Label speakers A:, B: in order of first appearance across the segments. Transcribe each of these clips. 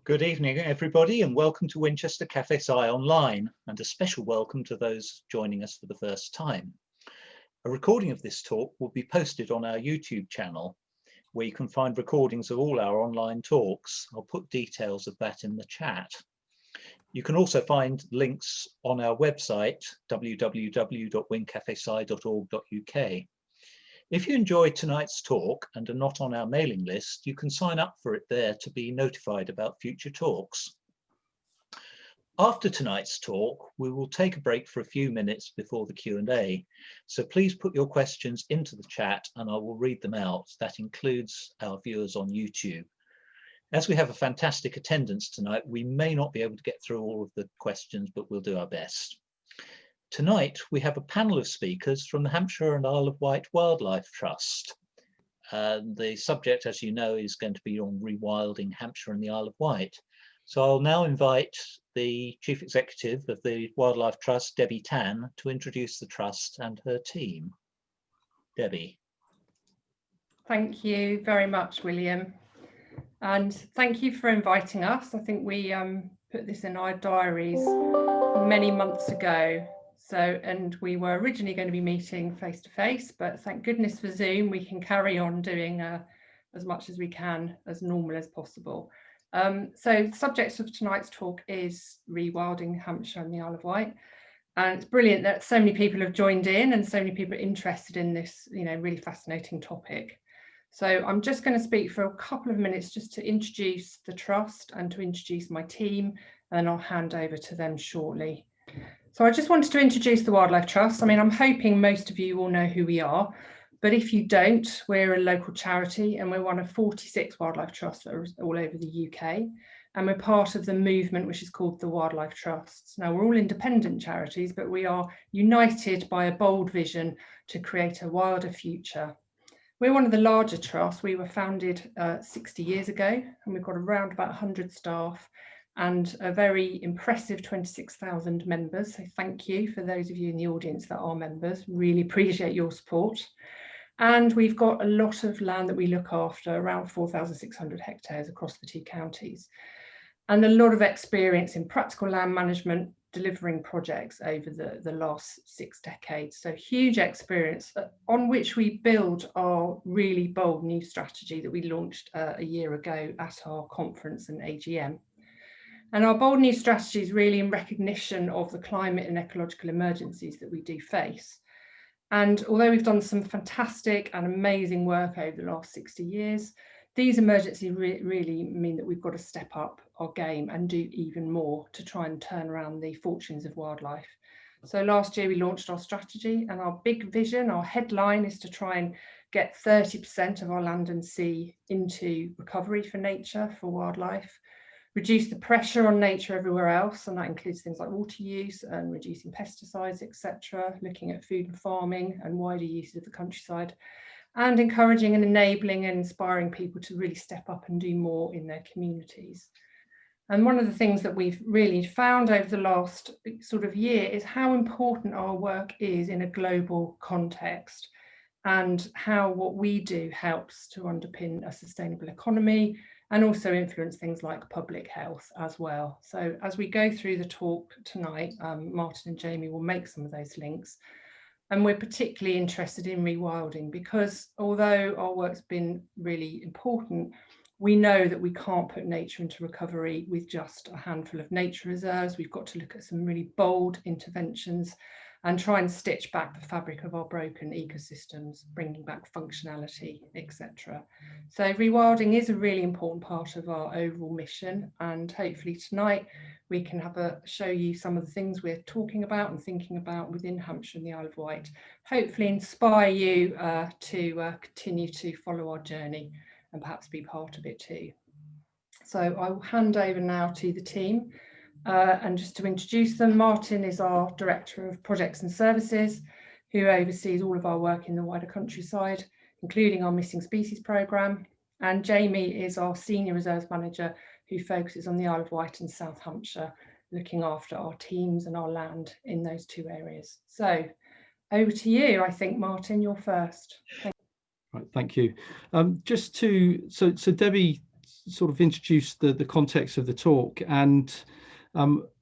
A: Good evening, everybody, and welcome to Winchester Cafe Sci Online, and a special welcome to those joining us for the first time. A recording of this talk will be posted on our YouTube channel, where you can find recordings of all our online talks. I'll put details of that in the chat. You can also find links on our website, www.wincafesci.org.uk. If you enjoyed tonight's talk and are not on our mailing list, you can sign up for it there to be notified about future talks. After tonight's talk, we will take a break for a few minutes before the Q&A. So please put your questions into the chat and I will read them out. That includes our viewers on YouTube. As we have a fantastic attendance tonight, we may not be able to get through all of the questions, but we'll do our best. Tonight, we have a panel of speakers from the Hampshire and Isle of Wight Wildlife Trust. The subject, as you know, is going to be on rewilding Hampshire and the Isle of Wight. So I'll now invite the Chief Executive of the Wildlife Trust, Debbie Tan, to introduce the Trust and her team. Debbie.
B: Thank you very much, William. And thank you for inviting us. I think we put this in our diaries many months ago. And we were originally going to be meeting face to face, but thank goodness for Zoom, we can carry on doing as much as we can, as normal as possible. So the subject of tonight's talk is rewilding Hampshire and the Isle of Wight. And it's brilliant that so many people have joined in and so many people are interested in this, really fascinating topic. So I'm just going to speak for a couple of minutes just to introduce the Trust and to introduce my team, and then I'll hand over to them shortly. So I just wanted to introduce the Wildlife Trust. I mean, I'm hoping most of you all know who we are, but if you don't, we're a local charity and we're one of 46 wildlife trusts that are all over the UK. And we're part of the movement which is called the Wildlife Trusts. Now, we're all independent charities, but we are united by a bold vision to create a wilder future. We're one of the larger trusts. We were founded 60 years ago, and we've got around about 100 staff and a very impressive 26,000 members. So thank you for those of you in the audience that are members. Really appreciate your support. And we've got a lot of land that we look after, around 4,600 hectares across the two counties. And a lot of experience in practical land management, delivering projects over the last 6 decades. So huge experience on which we build our really bold new strategy that we launched a year ago at our conference and AGM. And our bold new strategy is really in recognition of the climate and ecological emergencies that we do face. And although we've done some fantastic and amazing work over the last 60 years, these emergencies really mean that we've got to step up our game and do even more to try and turn around the fortunes of wildlife. So last year we launched our strategy, and our big vision, our headline, is to try and get 30% of our land and sea into recovery for nature, for wildlife, reduce the pressure on nature everywhere else, and that includes things like water use and reducing pesticides, etc., looking at food and farming and wider uses of the countryside, and encouraging and enabling and inspiring people to really step up and do more in their communities. And one of the things that we've really found over the last sort of year is how important our work is in a global context, and how what we do helps to underpin a sustainable economy and also influence things like public health as well. So as we go through the talk tonight, Martin and Jamie will make some of those links. And we're particularly interested in rewilding because although our work's been really important, we know that we can't put nature into recovery with just a handful of nature reserves. We've got to look at some really bold interventions and try and stitch back the fabric of our broken ecosystems, bringing back functionality, etc. So rewilding is a really important part of our overall mission, and hopefully tonight we can show you some of the things we're talking about and thinking about within Hampshire and the Isle of Wight, hopefully inspire you to continue to follow our journey and perhaps be part of it too. So I will hand over now to the team. And just to introduce them, Martin is our Director of Projects and Services, who oversees all of our work in the wider countryside, including our Missing Species programme. And Jamie is our Senior Reserves Manager, who focuses on the Isle of Wight and South Hampshire, looking after our teams and our land in those two areas. So over to you, I think, Martin, you're first.
C: Right, thank you. So Debbie sort of introduce the context of the talk, and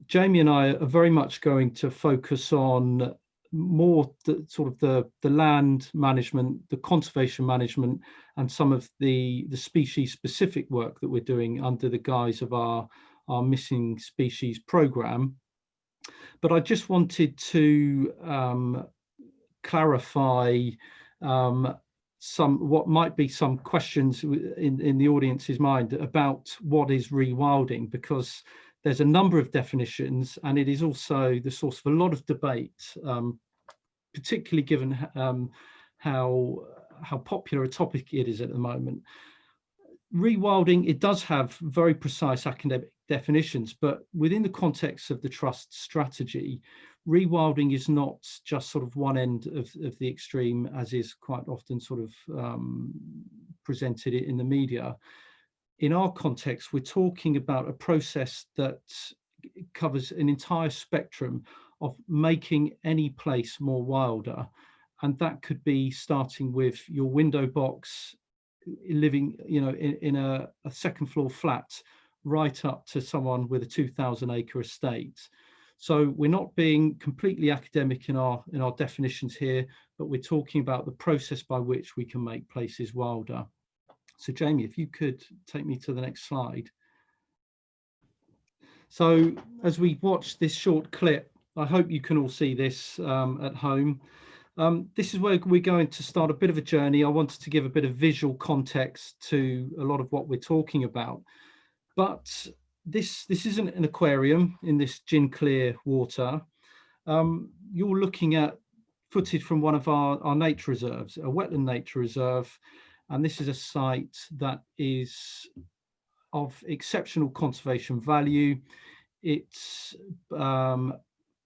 C: Jamie and I are very much going to focus on more the land management, the conservation management, and some of the species specific work that we're doing under the guise of our missing species program. But I just wanted to clarify what might be some questions in the audience's mind about what is rewilding, because there's a number of definitions, and it is also the source of a lot of debate, particularly given how popular a topic it is at the moment. Rewilding, it does have very precise academic definitions, but within the context of the Trust strategy, rewilding is not just sort of one end of the extreme, as is quite often sort of presented in the media. In our context, we're talking about a process that covers an entire spectrum of making any place more wilder. And that could be starting with your window box, living, in a second floor flat, right up to someone with a 2,000 acre estate. So we're not being completely academic in our definitions here, but we're talking about the process by which we can make places wilder. So Jamie, if you could take me to the next slide. So as we watch this short clip, I hope you can all see this at home. This is where we're going to start a bit of a journey. I wanted to give a bit of visual context to a lot of what we're talking about. But this isn't an aquarium in this gin clear water. You're looking at footage from one of our nature reserves, a wetland nature reserve. And this is a site that is of exceptional conservation value. Its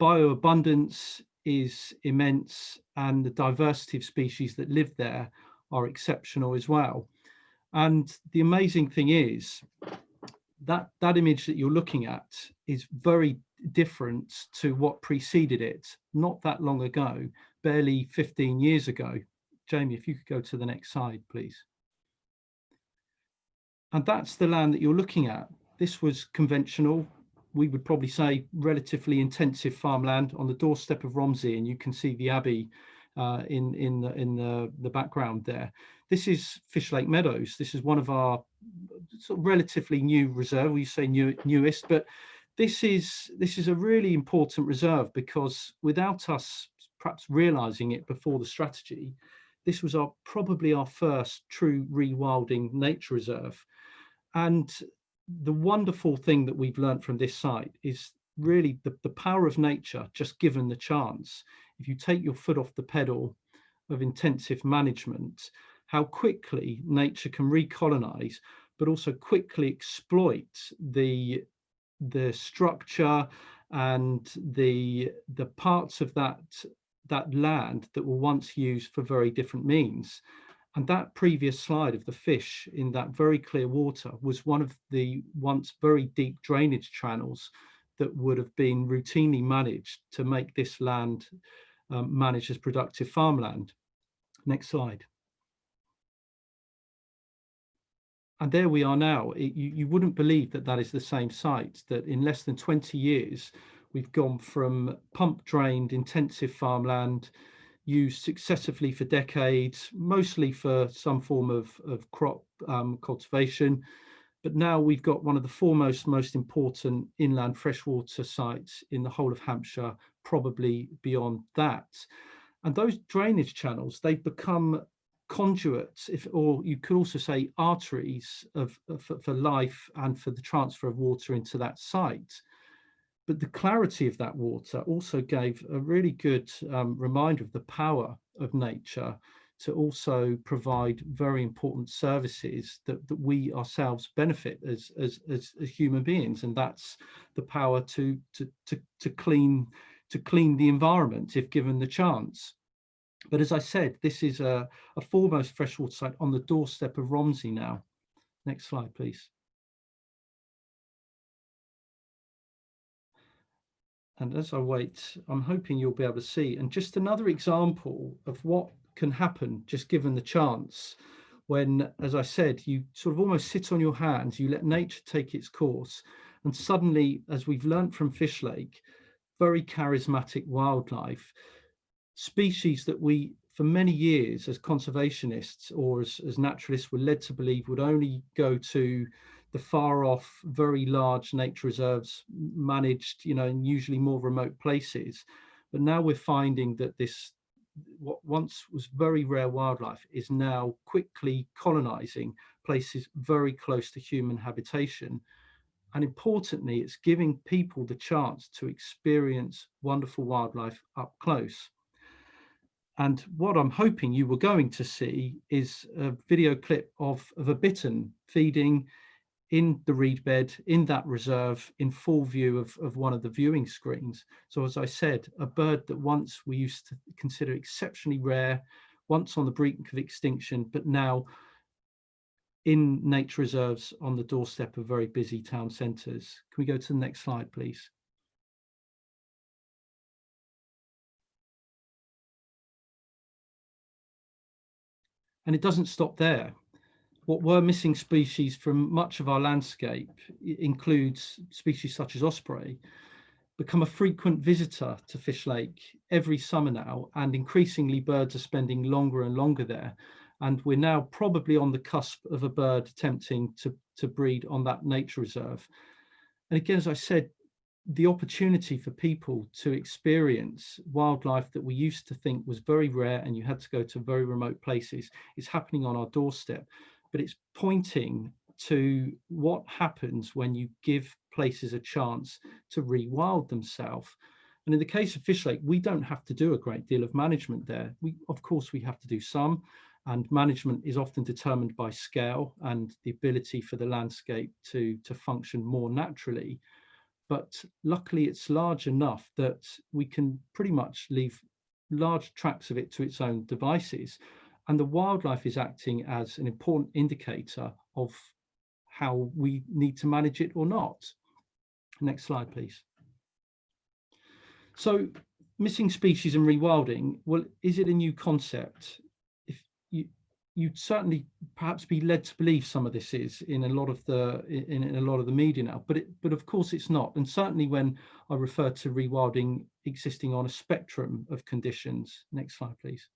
C: bioabundance is immense, and the diversity of species that live there are exceptional as well. And the amazing thing is that image that you're looking at is very different to what preceded it not that long ago, barely 15 years ago. Jamie, if you could go to the next slide, please. And that's the land that you're looking at. This was conventional, we would probably say relatively intensive farmland on the doorstep of Romsey, and you can see the Abbey in the background there. This is Fish Lake Meadows. This is one of our sort of relatively new reserve. We say newest, but this is a really important reserve, because without us perhaps realizing it before the strategy, this was probably our first true rewilding nature reserve. And the wonderful thing that we've learned from this site is really the power of nature, just given the chance. If you take your foot off the pedal of intensive management, how quickly nature can recolonize, but also quickly exploit the structure and the parts of that land that were once used for very different means. And that previous slide of the fish in that very clear water was one of the once very deep drainage channels that would have been routinely managed to make this land managed as productive farmland. Next slide. And there we are now. You wouldn't believe that is the same site, that in less than 20 years, we've gone from pump drained intensive farmland used successively for decades, mostly for some form of crop cultivation. But now we've got one of the foremost, most important inland freshwater sites in the whole of Hampshire, probably beyond that. And those drainage channels, they've become conduits, or you could also say arteries for life and for the transfer of water into that site. But the clarity of that water also gave a really good reminder of the power of nature to also provide very important services that we ourselves benefit as human beings, and that's the power to clean the environment if given the chance. But as I said, this is a foremost freshwater site on the doorstep of Romsey now. Next slide, please. And as I wait, I'm hoping you'll be able to see, and just another example of what can happen just given the chance. when, as I said, you sort of almost sit on your hands, you let nature take its course, and suddenly, as we've learned from Fish Lake, very charismatic wildlife, species that we, for many years as conservationists or as naturalists, were led to believe would only go to the far off, very large nature reserves managed, in usually more remote places. But now we're finding that this, what once was very rare wildlife, is now quickly colonizing places very close to human habitation. And importantly, it's giving people the chance to experience wonderful wildlife up close. And what I'm hoping you were going to see is a video clip of a bittern feeding in the reed bed in that reserve in full view of one of the viewing screens. So as I said, a bird that once we used to consider exceptionally rare, once on the brink of extinction, but now in nature reserves on the doorstep of very busy town centres. Can we go to the next slide, please? And it doesn't stop there. What were missing species from much of our landscape includes species such as osprey, become a frequent visitor to Fish Lake every summer now, and increasingly birds are spending longer and longer there. And we're now probably on the cusp of a bird attempting to breed on that nature reserve. And again, as I said, the opportunity for people to experience wildlife that we used to think was very rare and you had to go to very remote places is happening on our doorstep. But it's pointing to what happens when you give places a chance to rewild themselves. And in the case of Fish Lake, we don't have to do a great deal of management there. Of course, we have to do some, and management is often determined by scale and the ability for the landscape to function more naturally. But luckily, it's large enough that we can pretty much leave large tracts of it to its own devices. And the wildlife is acting as an important indicator of how we need to manage it or not. Next slide, please. So missing species and rewilding, well, is it a new concept? If you'd certainly perhaps be led to believe some of this is in a lot of the media now, but of course it's not. And certainly when I refer to rewilding existing on a spectrum of conditions. Next slide, please.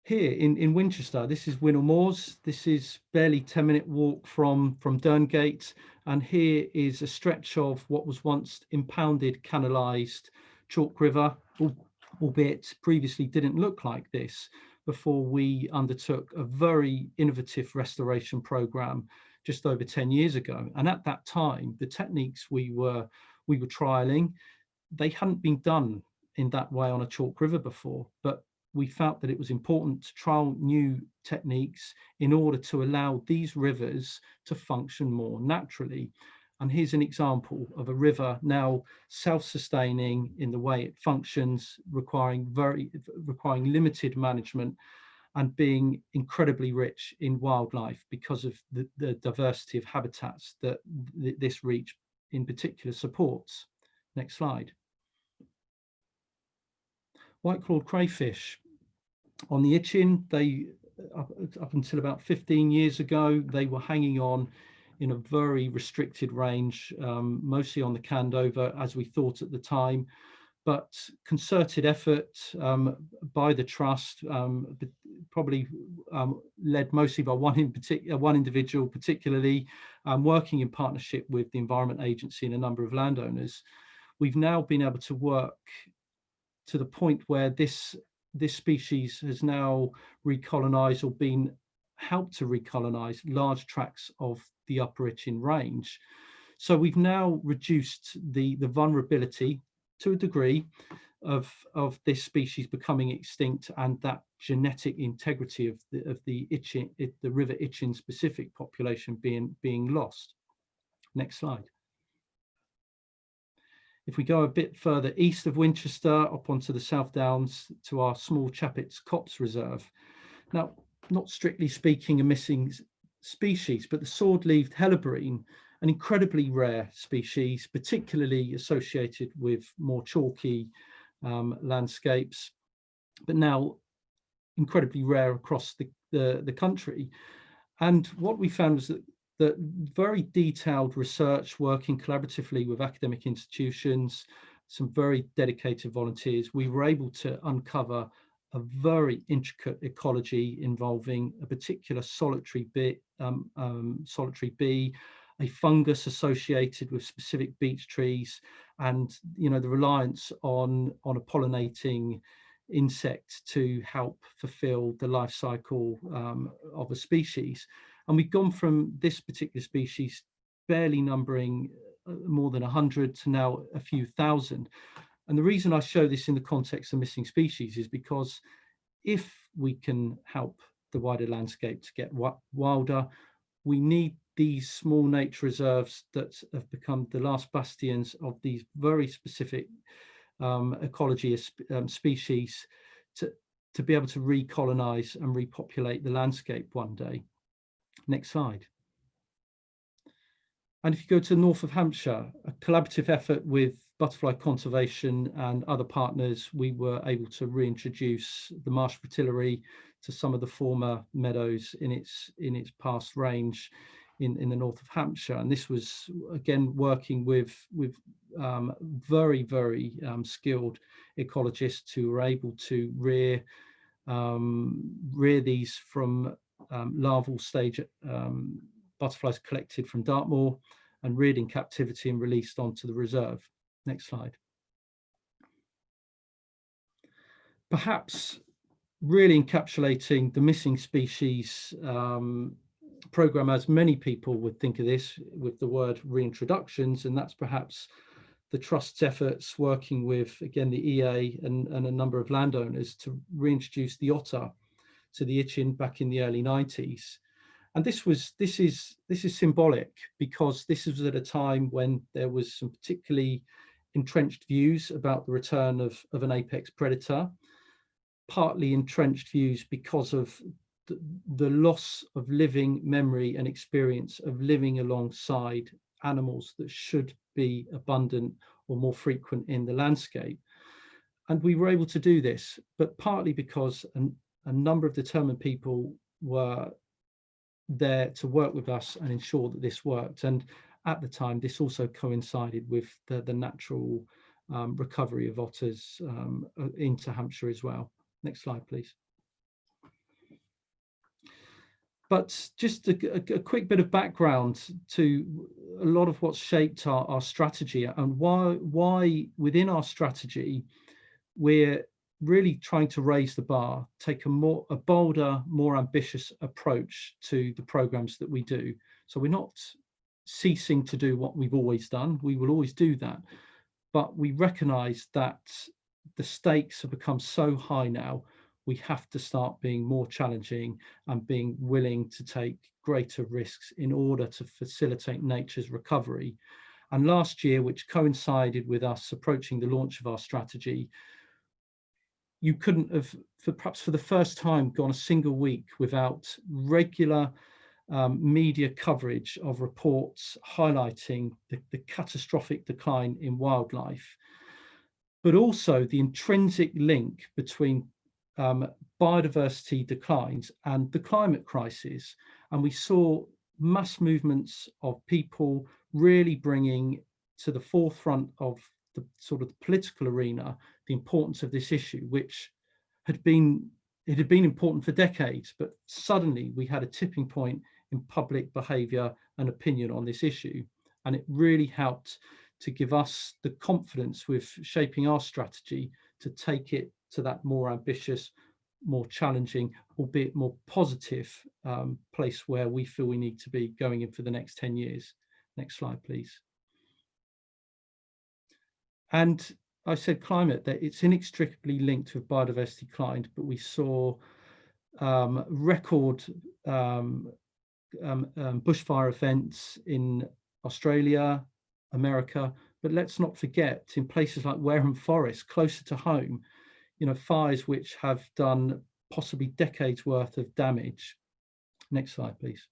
C: Here in Winchester, this is Winnell Moors. This is barely 10-minute walk from Derngate. And here is a stretch of what was once impounded, canalised chalk river, albeit previously didn't look like this before we undertook a very innovative restoration programme just over 10 years ago. And at that time, the techniques we were trialling, they hadn't been done in that way on a chalk river before, but we felt that it was important to trial new techniques in order to allow these rivers to function more naturally. And here's an example of a river now self-sustaining in the way it functions, requiring limited management and being incredibly rich in wildlife because of the diversity of habitats that this reach in particular supports. Next slide. White-clawed crayfish. On the Itchen, they up until about 15 years ago, they were hanging on in a very restricted range, mostly on the Candover, as we thought at the time. But concerted effort by the trust, probably led mostly by one individual, particularly working in partnership with the Environment Agency and a number of landowners, we've now been able to work to the point where this species has now recolonized or been helped to recolonize large tracts of the Upper Itchen range. So we've now reduced the vulnerability to a degree of this species becoming extinct and that genetic integrity of the River Itchen specific population being lost. Next slide. If we go a bit further east of Winchester, up onto the South Downs to our small Chappitt's Copse Reserve. Now, not strictly speaking a missing species, but the sword-leaved helleborine, an incredibly rare species, particularly associated with more chalky landscapes. but now incredibly rare across the country. And what we found was that very detailed research, working collaboratively with academic institutions, some very dedicated volunteers, we were able to uncover a very intricate ecology involving a particular solitary bee, a fungus associated with specific beech trees, and the reliance on a pollinating insect to help fulfill the life cycle of a species. And we've gone from this particular species barely numbering more than 100 to now a few thousand. And the reason I show this in the context of missing species is because if we can help the wider landscape to get wilder, we need these small nature reserves that have become the last bastions of these very specific ecology species to be able to recolonize and repopulate the landscape one day. Next slide. And if you go to the north of Hampshire, a collaborative effort with butterfly conservation and other partners, we were able to reintroduce the marsh fritillary to some of the former meadows in its past range in the north of Hampshire. And this was again working with very, very skilled ecologists who were able to rear these from larval stage butterflies collected from Dartmoor and reared in captivity and released onto the reserve. Next slide. Perhaps really encapsulating the missing species program, as many people would think of this with the word reintroductions, and that's perhaps the Trust's efforts working with, again, the EA and a number of landowners to reintroduce the otter to the Itchen back in the early 90s. And this is symbolic because this was at a time when there was some particularly entrenched views about the return of an apex predator, partly entrenched views because of the loss of living memory and experience of living alongside animals that should be abundant or more frequent in the landscape. And we were able to do this, but partly because a number of determined people were there to work with us and ensure that this worked. And at the time, this also coincided with the natural recovery of otters into Hampshire as well. Next slide, please. But just a quick bit of background to a lot of what's shaped our strategy and why within our strategy, we're really trying to raise the bar, take a bolder, more ambitious approach to the programs that we do. So we're not ceasing to do what we've always done. We will always do that. But we recognize that the stakes have become so high now, we have to start being more challenging and being willing to take greater risks in order to facilitate nature's recovery. And last year, which coincided with us approaching the launch of our strategy, you couldn't have, perhaps for the first time, gone a single week without regular media coverage of reports highlighting the catastrophic decline in wildlife, but also the intrinsic link between biodiversity declines and the climate crisis. And we saw mass movements of people really bringing to the forefront of the sort of the political arena the importance of this issue, which had been important for decades, but suddenly we had a tipping point in public behaviour and opinion on this issue. And it really helped to give us the confidence with shaping our strategy to take it to that more ambitious, more challenging, albeit more positive place where we feel we need to be going in for the next 10 years. Next slide, please. And I said climate, that it's inextricably linked with biodiversity decline, but we saw record bushfire events in Australia, America, but let's not forget in places like Wareham Forest, closer to home, fires which have done possibly decades worth of damage. Next slide, please.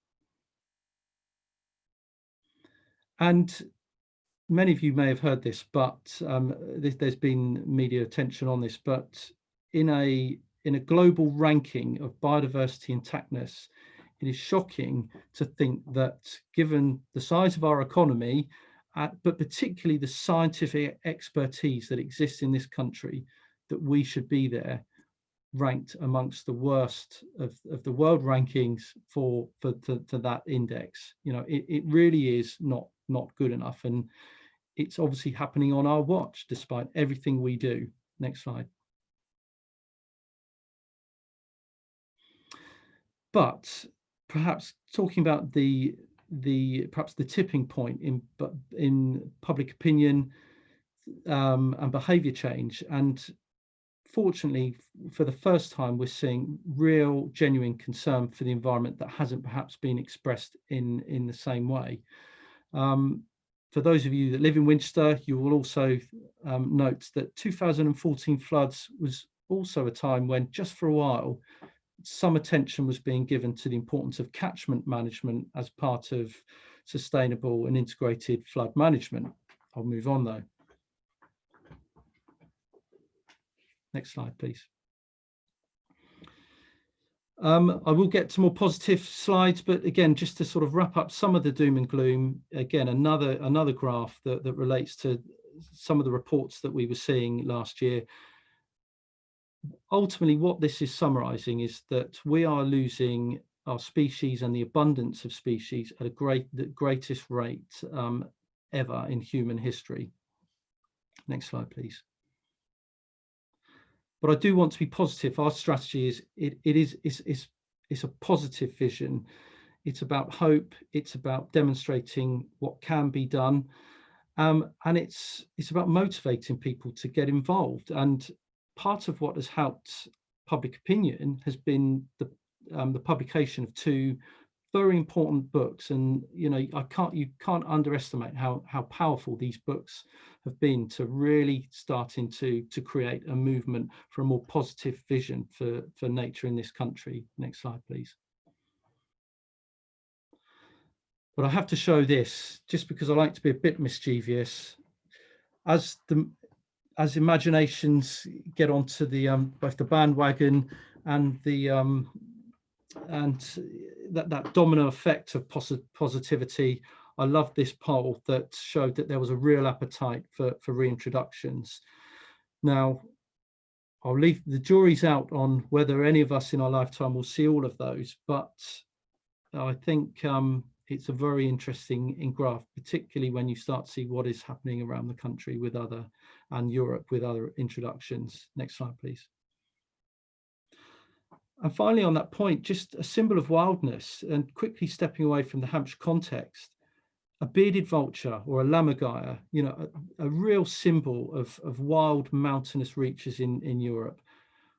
C: And many of you may have heard this, but there's been media attention on this, but in a global ranking of biodiversity intactness, it is shocking to think that, given the size of our economy, but particularly the scientific expertise that exists in this country, that we should be there, ranked amongst the worst of the world rankings for that index. You know, it really is not good enough, and it's obviously happening on our watch, despite everything we do. Next slide. But perhaps talking about perhaps the tipping point in public opinion and behaviour change, and fortunately, for the first time, we're seeing real, genuine concern for the environment that hasn't perhaps been expressed in the same way. For those of you that live in Winchester, you will also note that 2014 floods was also a time when, just for a while, some attention was being given to the importance of catchment management as part of sustainable and integrated flood management. I'll move on though. Next slide, please. I will get to more positive slides, but again, just to sort of wrap up some of the doom and gloom, again, another graph that relates to some of the reports that we were seeing last year. Ultimately, what this is summarizing is that we are losing our species and the abundance of species at the greatest rate ever in human history. Next slide, please. But I do want to be positive. Our strategy is it's a positive vision. It's about hope. It's about demonstrating what can be done, and it's about motivating people to get involved. And part of what has helped public opinion has been the publication of two very important books. And you know, you can't underestimate how powerful these books have been to really starting to create a movement for a more positive vision for nature in this country. Next slide, please. But I have to show this just because I like to be a bit mischievous. As imaginations get onto the both the bandwagon and the that domino effect of positivity, I love this poll that showed that there was a real appetite for reintroductions. Now, I'll leave the jury's out on whether any of us in our lifetime will see all of those, but I think it's a very interesting graph, particularly when you start to see what is happening around the country with and Europe with other introductions. Next slide, please. And finally, on that point, just a symbol of wildness, and quickly stepping away from the Hampshire context, a bearded vulture or a lammergeier, you know, a real symbol of wild mountainous reaches in Europe.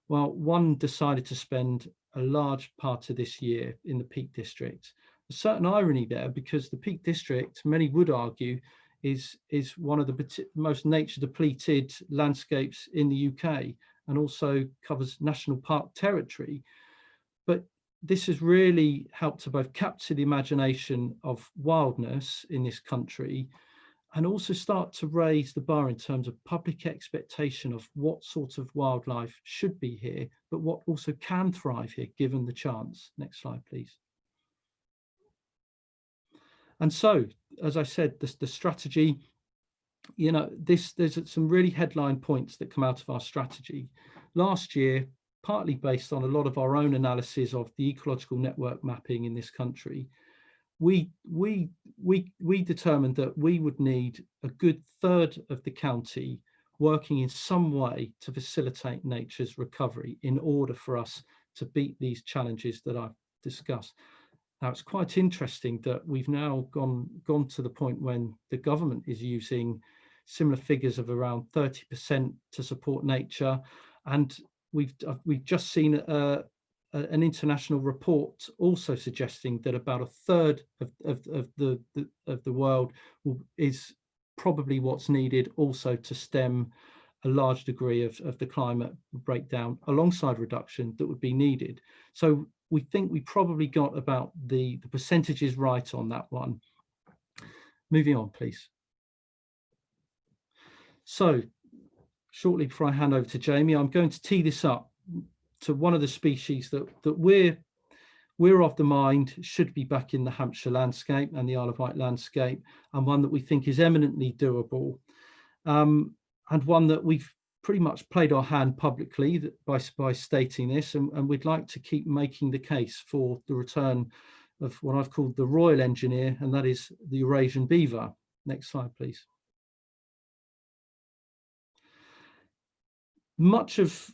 C: Well, one decided to spend a large part of this year in the Peak District. A certain irony there, because the Peak District, many would argue, is one of the most nature depleted landscapes in the UK, and also covers national park territory. But this has really helped to both capture the imagination of wildness in this country, and also start to raise the bar in terms of public expectation of what sort of wildlife should be here, but what also can thrive here given the chance. Next slide, please. And so, as I said, the strategy, you know, there's some really headline points that come out of our strategy. Last year, partly based on a lot of our own analysis of the ecological network mapping in this country, we determined that we would need a good third of the county working in some way to facilitate nature's recovery in order for us to beat these challenges that I've discussed. Now, it's quite interesting that we've now gone to the point when the government is using similar figures of around 30% to support nature, and we've just seen an international report also suggesting that about a third of the world is probably what's needed also to stem a large degree of the climate breakdown alongside reduction that would be needed. So we think we probably got about the percentages right on that one. Moving on, please. So shortly before I hand over to Jamie, I'm going to tee this up to one of the species that we're of the mind should be back in the Hampshire landscape and the Isle of Wight landscape, and one that we think is eminently doable, and one that we've pretty much played our hand publicly by stating this, and we'd like to keep making the case for the return of what I've called the royal engineer, and that is the Eurasian beaver. Next slide, please. Much of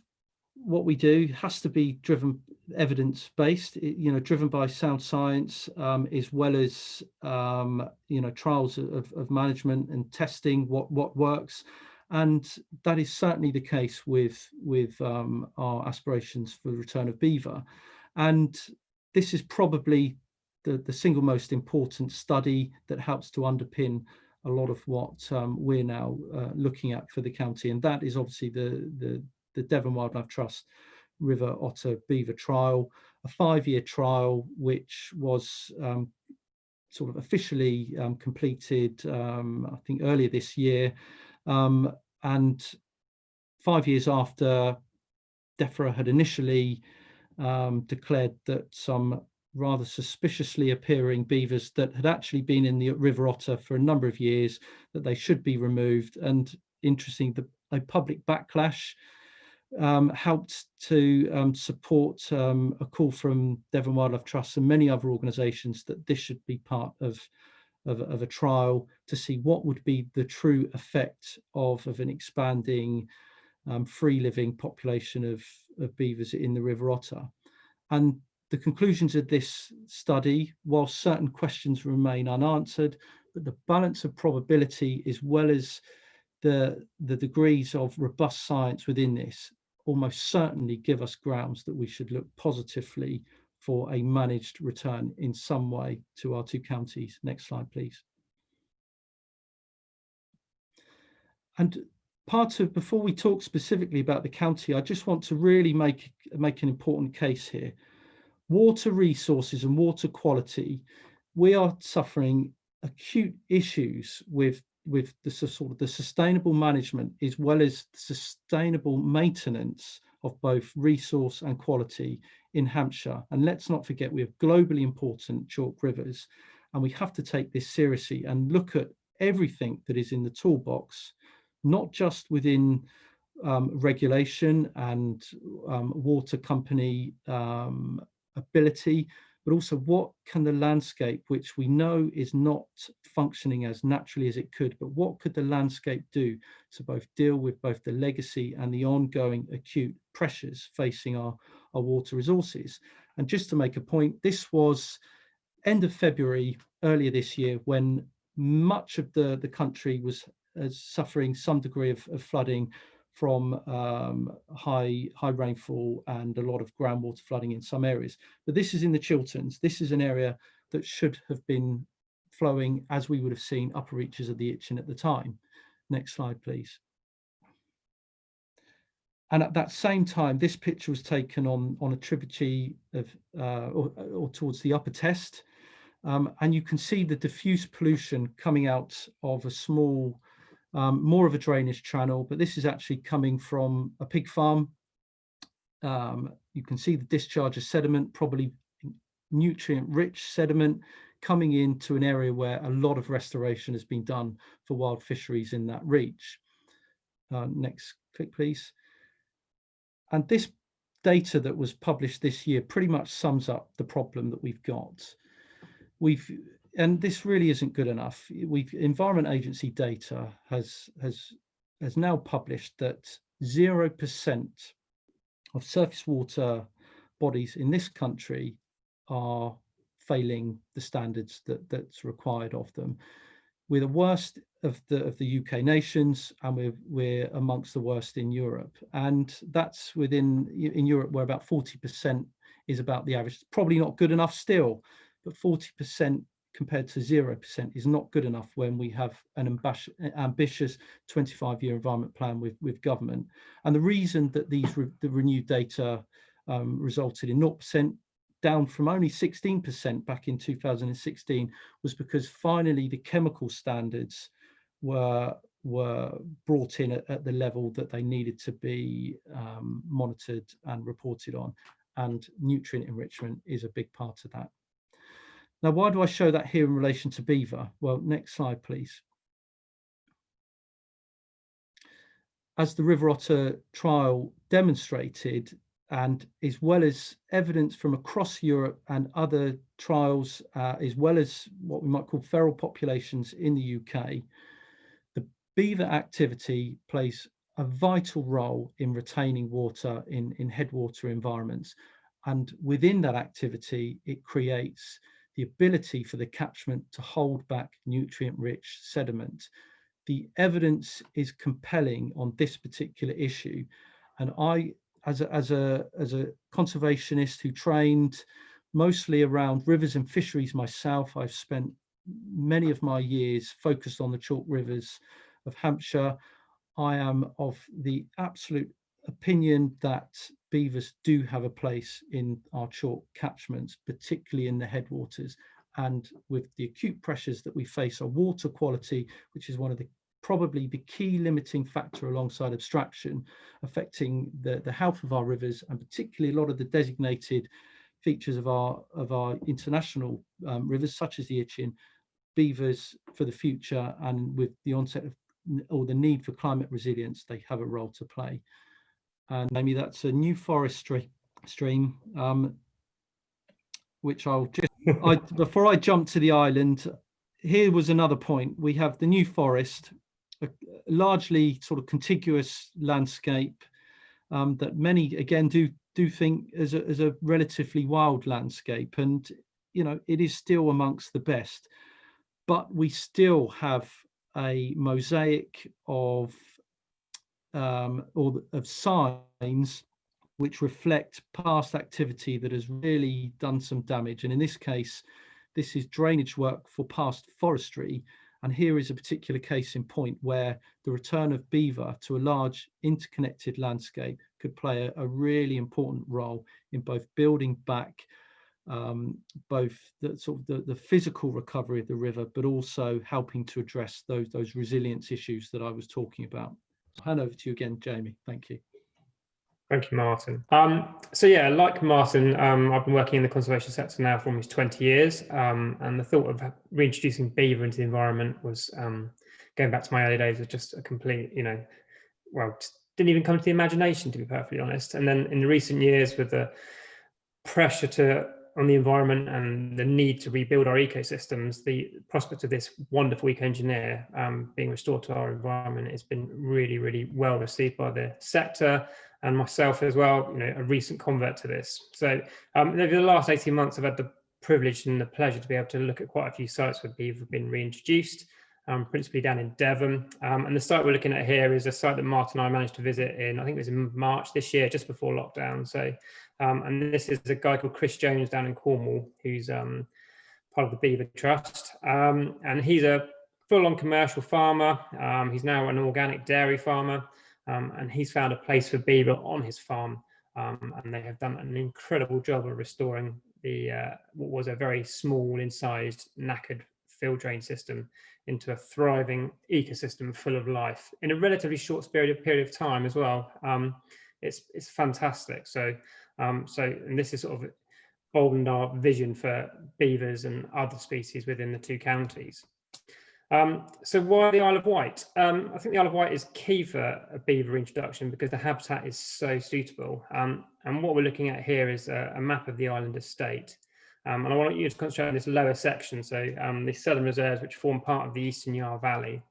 C: what we do has to be driven evidence-based, driven by sound science, as well as trials of management and testing what works, and that is certainly the case with our aspirations for the return of beaver. And this is probably the single most important study that helps to underpin a lot of what we're now looking at for the county, and that is obviously the Devon Wildlife Trust River Otter Beaver trial, a 5-year trial which was sort of officially completed, I think earlier this year, and 5 years after DEFRA had initially declared that some rather suspiciously appearing beavers that had actually been in the River Otter for a number of years, that they should be removed. And interesting, a public backlash helped to support a call from Devon Wildlife Trust and many other organisations that this should be part of a trial to see what would be the true effect of an expanding free living population of beavers in the River Otter. And the conclusions of this study, while certain questions remain unanswered, but the balance of probability as well as the degrees of robust science within this almost certainly give us grounds that we should look positively for a managed return in some way to our two counties. Next slide, please. And before we talk specifically about the county, I just want to really make an important case here. Water resources and water quality, we are suffering acute issues with the sort of the sustainable management as well as sustainable maintenance of both resource and quality in Hampshire. And let's not forget, we have globally important chalk rivers, and we have to take this seriously and look at everything that is in the toolbox, not just within regulation and water company ability, but also what can the landscape, which we know is not functioning as naturally as it could, but what could the landscape do to both deal with both the legacy and the ongoing acute pressures facing our water resources. And just to make a point, this was end of February earlier this year, when much of the country was suffering some degree of flooding from high rainfall and a lot of groundwater flooding in some areas. But this is in the Chilterns. This is an area that should have been flowing as we would have seen upper reaches of the Itchen at the time. Next slide, please. And at that same time, this picture was taken on a tributary of or towards the Upper Test, and you can see the diffuse pollution coming out of a small, more of a drainage channel, but this is actually coming from a pig farm. You can see the discharge of sediment, probably nutrient-rich sediment, coming into an area where a lot of restoration has been done for wild fisheries in that reach. Next click, please. And this data that was published this year pretty much sums up the problem that we've got. And this really isn't good enough. Environment Agency data has now published that 0% of surface water bodies in this country are failing the standards that's required of them. We're the worst of the UK nations, and we're amongst the worst in Europe. And that's in Europe, where about 40% is about the average. It's probably not good enough still, but 40% compared to 0% is not good enough when we have an ambitious 25-year environment plan with government. And the reason that the renewed data resulted in 0%, down from only 16% back in 2016, was because finally the chemical standards were were brought in at the level that they needed to be monitored and reported on, and nutrient enrichment is a big part of that. Now, why do I show that here in relation to beaver? Well, next slide, please. As the river otter trial demonstrated, and as well as evidence from across Europe and other trials, as well as what we might call feral populations in the UK, the beaver activity plays a vital role in retaining water in headwater environments. And within that activity, it creates the ability for the catchment to hold back nutrient-rich sediment. The evidence is compelling on this particular issue, and I, as a conservationist who trained mostly around rivers and fisheries myself, I've spent many of my years focused on the chalk rivers of Hampshire. I am of the absolute opinion that beavers do have a place in our chalk catchments, particularly in the headwaters. And with the acute pressures that we face on water quality, which is one of the probably the key limiting factor alongside abstraction, affecting the health of our rivers, and particularly a lot of the designated features of our international rivers, such as the Itchen, beavers for the future, and with the onset of or the need for climate resilience, they have a role to play. And maybe that's a new forest stream, which I'll just, before I jump to the island, here was another point. We have the New Forest, a largely sort of contiguous landscape that many, again, do think as a relatively wild landscape. And, you know, it is still amongst the best. But we still have a mosaic of signs which reflect past activity that has really done some damage. And in this case, this is drainage work for past forestry. And here is a particular case in point where the return of beaver to a large interconnected landscape could play a really important role in both building back both the physical recovery of the river, but also helping to address those resilience issues that I was talking about. I'll hand over to you again, Jamie. Thank you.
D: Thank you, Martin. So yeah, like Martin, I've been working in the conservation sector now for almost 20 years, and the thought of reintroducing beaver into the environment was, going back to my early days, was just a complete, well, just didn't even come to the imagination, to be perfectly honest. And then in the recent years, with the pressure on the environment and the need to rebuild our ecosystems, the prospect of this wonderful eco-engineer being restored to our environment has been really, really well received by the sector and myself as well, a recent convert to this. So over the last 18 months, I've had the privilege and the pleasure to be able to look at quite a few sites where beaver have been reintroduced, principally down in Devon. And the site we're looking at here is a site that Martin and I managed to visit in, I think it was in March this year, just before lockdown. So, and this is a guy called Chris Jones down in Cornwall, who's part of the Beaver Trust. And he's a full-on commercial farmer. He's now an organic dairy farmer. And he's found a place for beaver on his farm. And they have done an incredible job of restoring the what was a very small, incised, knackered field drain system into a thriving ecosystem full of life in a relatively short period of time as well. It's fantastic. So and this is sort of boldened our vision for beavers and other species within the two counties. So why the Isle of Wight? I think the Isle of Wight is key for a beaver introduction because the habitat is so suitable. And what we're looking at here is a map of the island estate. And I want you to concentrate on this lower section. So the southern reserves, which form part of the Eastern Yarra Valley.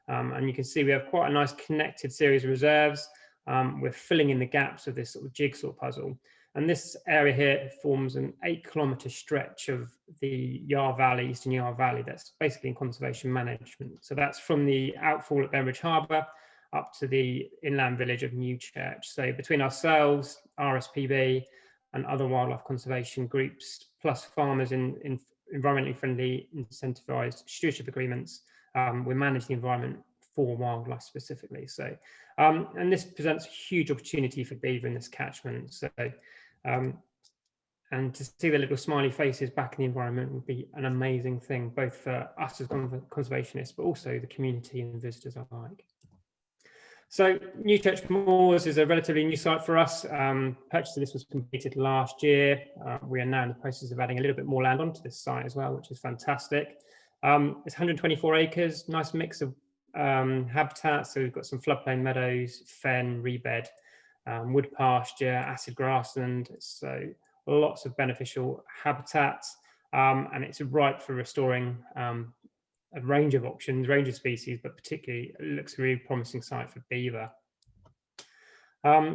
D: And you can see we have quite a nice connected series of reserves. We're filling in the gaps of this sort of jigsaw puzzle. And this area here forms an 8-kilometre stretch of the Yarra Valley, Eastern Yarra Valley, that's basically in conservation management. So that's from the outfall at Bembridge Harbour up to the inland village of Newchurch. So between ourselves, RSPB and other wildlife conservation groups, plus farmers in environmentally friendly, incentivised stewardship agreements, we manage the environment for wildlife specifically. So, and this presents a huge opportunity for beaver in this catchment. So, And to see the little smiley faces back in the environment would be an amazing thing, both for us as conservationists, but also the community and visitors alike. So Newchurch Moors is a relatively new site for us. Purchase of this was completed last year. We are now in the process of adding a little bit more land onto this site as well, which is fantastic. It's 124 acres, nice mix of habitats. So we've got some floodplain meadows, fen, rebed, wood pasture, acid grassland. So lots of beneficial habitats, and it's ripe for restoring a range of options, range of species, but particularly it looks a really promising site for beaver.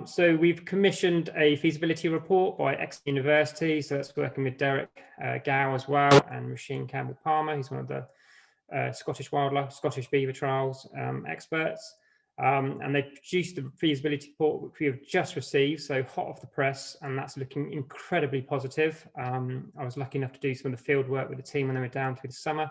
D: So we've commissioned a feasibility report by Exeter University. So that's working with Derek Gow as well, and Roisin Campbell Palmer, who's one of the Scottish beaver trials experts. And they produced the feasibility report, which we have just received, so hot off the press, and that's looking incredibly positive. I was lucky enough to do some of the field work with the team when they were down through the summer.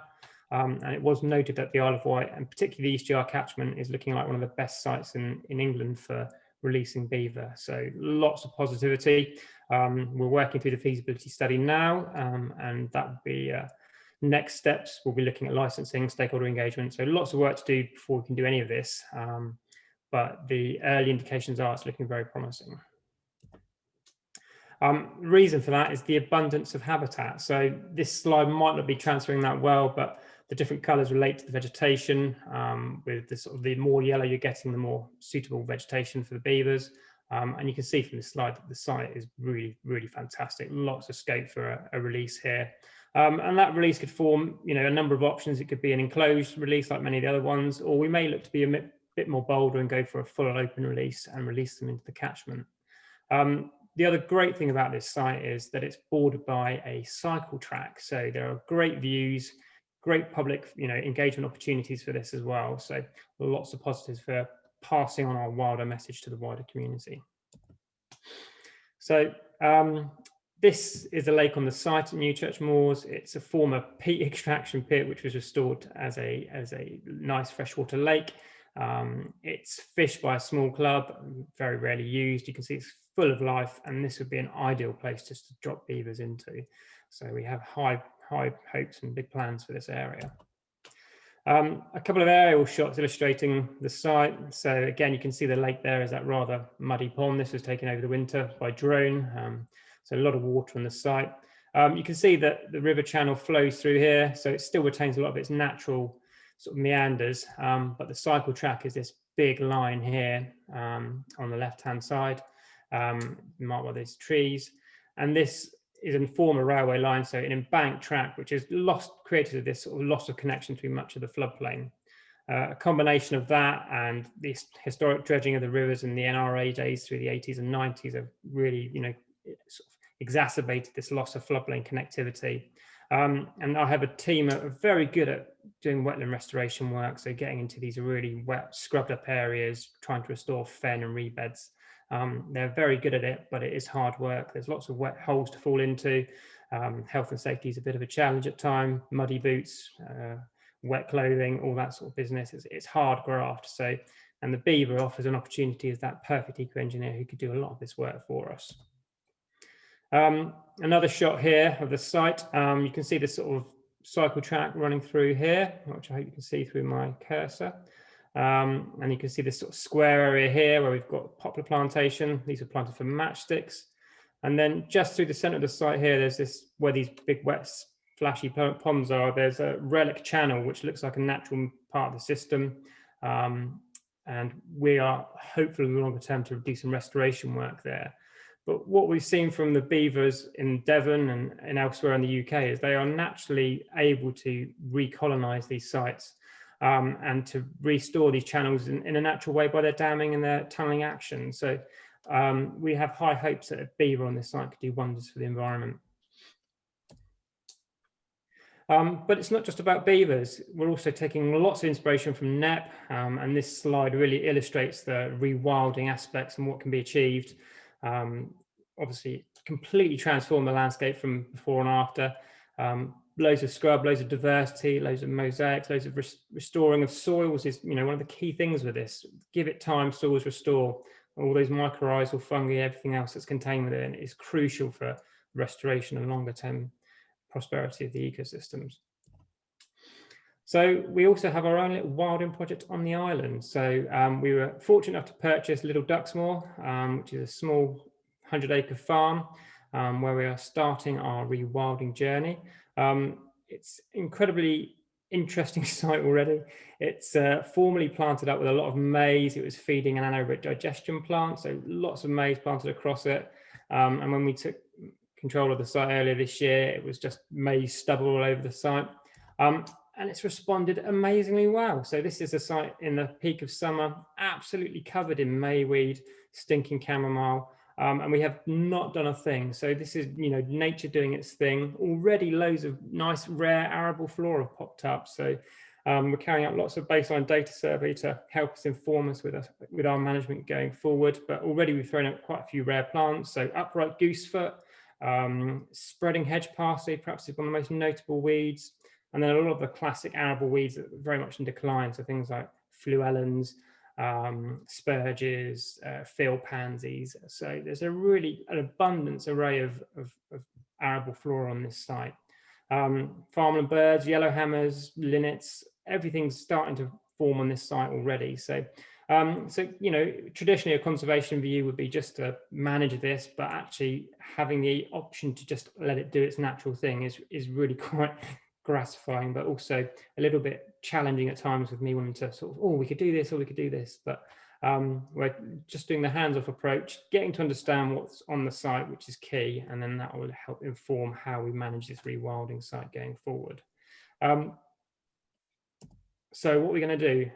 D: And it was noted that the Isle of Wight, and particularly the East GR catchment, is looking like one of the best sites in England for releasing beaver. So lots of positivity. We're working through the feasibility study now, and that would be next steps. We'll be looking at licensing, stakeholder engagement. So lots of work to do before we can do any of this. But the early indications are it's looking very promising. The reason for that is the abundance of habitat. So this slide might not be transferring that well, but the different colours relate to the vegetation. With the sort of the more yellow you're getting, the more suitable vegetation for the beavers. And you can see from this slide that the site is really, really fantastic. Lots of scope for a release here. And that release could form, a number of options. It could be an enclosed release like many of the other ones, or we may look to be a bit more bolder and go for a full open release and release them into the catchment. The other great thing about this site is that it's bordered by a cycle track. So there are great views, great public, engagement opportunities for this as well. So lots of positives for passing on our wilder message to the wider community. So this is a lake on the site at Newchurch Moors. It's a former peat extraction pit, which was restored as a nice freshwater lake. It's fished by a small club, very rarely used. You can see it's full of life, and this would be an ideal place just to drop beavers into. So we have high hopes and big plans for this area. A couple of aerial shots illustrating the site. So again, you can see the lake there is that rather muddy pond. This was taken over the winter by drone. So a lot of water on the site. You can see that the river channel flows through here, so it still retains a lot of its natural sort of meanders, but the cycle track is this big line here on the left-hand side, marked by these trees. And this is a former railway line, so an embanked track, which is created this sort of loss of connection through much of the floodplain. A combination of that and this historic dredging of the rivers in the NRA days through the 80s and 90s have really, sort of exacerbated this loss of floodplain connectivity. And I have a team that are very good at doing wetland restoration work, so getting into these really wet, scrubbed up areas, trying to restore fen and rebeds. They're very good at it, but it is hard work. There's lots of wet holes to fall into. Health and safety is a bit of a challenge at times. Muddy boots, wet clothing, all that sort of business. It's hard graft. So, and the beaver offers an opportunity as that perfect eco-engineer who could do a lot of this work for us. Another shot here of the site. You can see this sort of cycle track running through here, which I hope you can see through my cursor. And you can see this sort of square area here where we've got poplar plantation. These are planted for matchsticks. And then just through the center of the site here, there's this, where these big wet flashy ponds are, there's a relic channel, which looks like a natural part of the system. And we are hopefully in the longer term to do some restoration work there. But what we've seen from the beavers in Devon and elsewhere in the UK is they are naturally able to recolonize these sites and to restore these channels in a natural way by their damming and their tunneling action. So we have high hopes that a beaver on this site could do wonders for the environment. But it's not just about beavers. We're also taking lots of inspiration from NEP, and this slide really illustrates the rewilding aspects and what can be achieved. Obviously, completely transform the landscape from before and after. Loads of scrub, loads of diversity, loads of mosaics, loads of restoring of soils is, one of the key things with this. Give it time, soils restore. All those mycorrhizal fungi, everything else that's contained within it is crucial for restoration and longer term prosperity of the ecosystems. So we also have our own little wilding project on the island. So we were fortunate enough to purchase Little Duxmoor, which is a small 100-acre farm where we are starting our rewilding journey. It's incredibly interesting site already. It's formerly planted up with a lot of maize. It was feeding an anaerobic digestion plant, so lots of maize planted across it. And when we took control of the site earlier this year, it was just maize stubble all over the site. And it's responded amazingly well. So this is a site in the peak of summer, absolutely covered in mayweed, stinking chamomile, and we have not done a thing. So this is, you know, nature doing its thing. Already loads of nice rare arable flora have popped up. So we're carrying out lots of baseline data survey to help us inform us with our management going forward. But already we've thrown out quite a few rare plants. So upright goosefoot, spreading hedge parsley, perhaps is one of the most notable weeds. And then a lot of the classic arable weeds that are very much in decline. So things like fluellens, spurges, field pansies. So there's an abundance array of arable flora on this site. Farmland birds, yellowhammers, linnets, everything's starting to form on this site already. So, you know, traditionally a conservation view would be just to manage this, but actually having the option to just let it do its natural thing is really quite gratifying, but also a little bit challenging at times with me wanting to sort of, oh, we could do this or we could do this. But we're just doing the hands-off approach, getting to understand what's on the site, which is key, and then that will help inform how we manage this rewilding site going forward. So what are we going to do?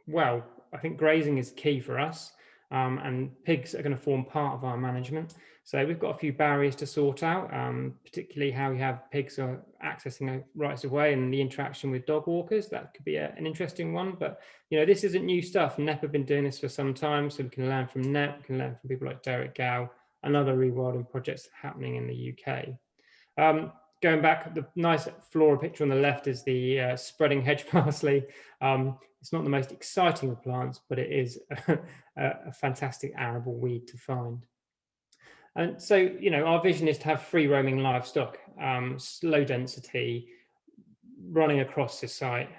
D: Well, I think grazing is key for us, and pigs are going to form part of our management. So we've got a few barriers to sort out, particularly how we have pigs are accessing rights of way and the interaction with dog walkers. That could be an interesting one. But, you know, this isn't new stuff. NEP have been doing this for some time, so we can learn from NEP, we can learn from people like Derek Gow and other rewilding projects happening in the UK. Going back, the nice flora picture on the left is the spreading hedge parsley. It's not the most exciting of plants, but it is a fantastic arable weed to find. And so, you know, our vision is to have free roaming livestock, low density, running across this site.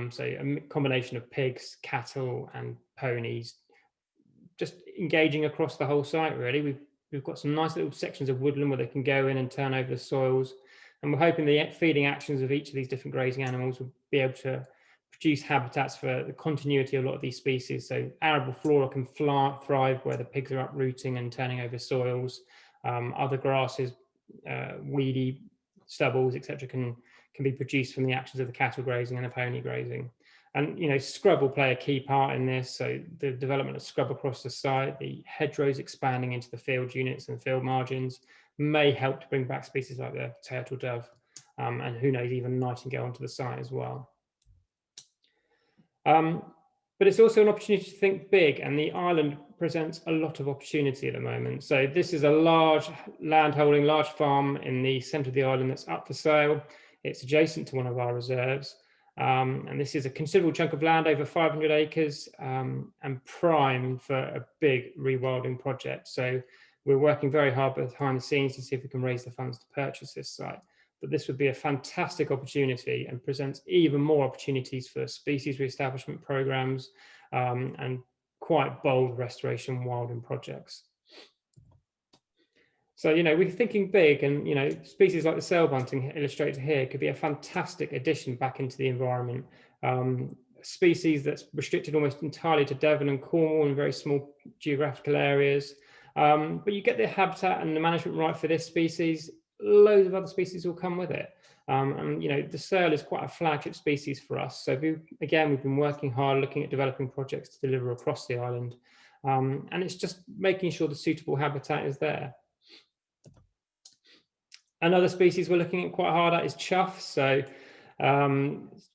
D: So a combination of pigs, cattle and ponies, just engaging across the whole site, really. We've got some nice little sections of woodland where they can go in and turn over the soils. And we're hoping the feeding actions of each of these different grazing animals will be able to produce habitats for the continuity of a lot of these species. So arable flora can thrive where the pigs are uprooting and turning over soils. Other grasses, weedy stubbles, etc., can be produced from the actions of the cattle grazing and the pony grazing. And, you know, scrub will play a key part in this. So the development of scrub across the site, the hedgerows expanding into the field units and field margins may help to bring back species like the turtle dove, and who knows, even nightingale onto the site as well. But it's also an opportunity to think big, and the island presents a lot of opportunity at the moment. So this is a large landholding, large farm in the centre of the island that's up for sale. It's adjacent to one of our reserves. And this is a considerable chunk of land, over 500 acres, and prime for a big rewilding project. So we're working very hard behind the scenes to see if we can raise the funds to purchase this site. But this would be a fantastic opportunity and presents even more opportunities for species re-establishment programs and quite bold restoration wilding projects. So, you know, we're thinking big, and, you know, species like the sail-bunting illustrated here could be a fantastic addition back into the environment. Species that's restricted almost entirely to Devon and Cornwall in very small geographical areas. But you get the habitat and the management right for this species, loads of other species will come with it. And, you know, the sail is quite a flagship species for us. So we've been working hard looking at developing projects to deliver across the island. And it's just making sure the suitable habitat is there. Another species we're looking at quite hard at is Chuffs. So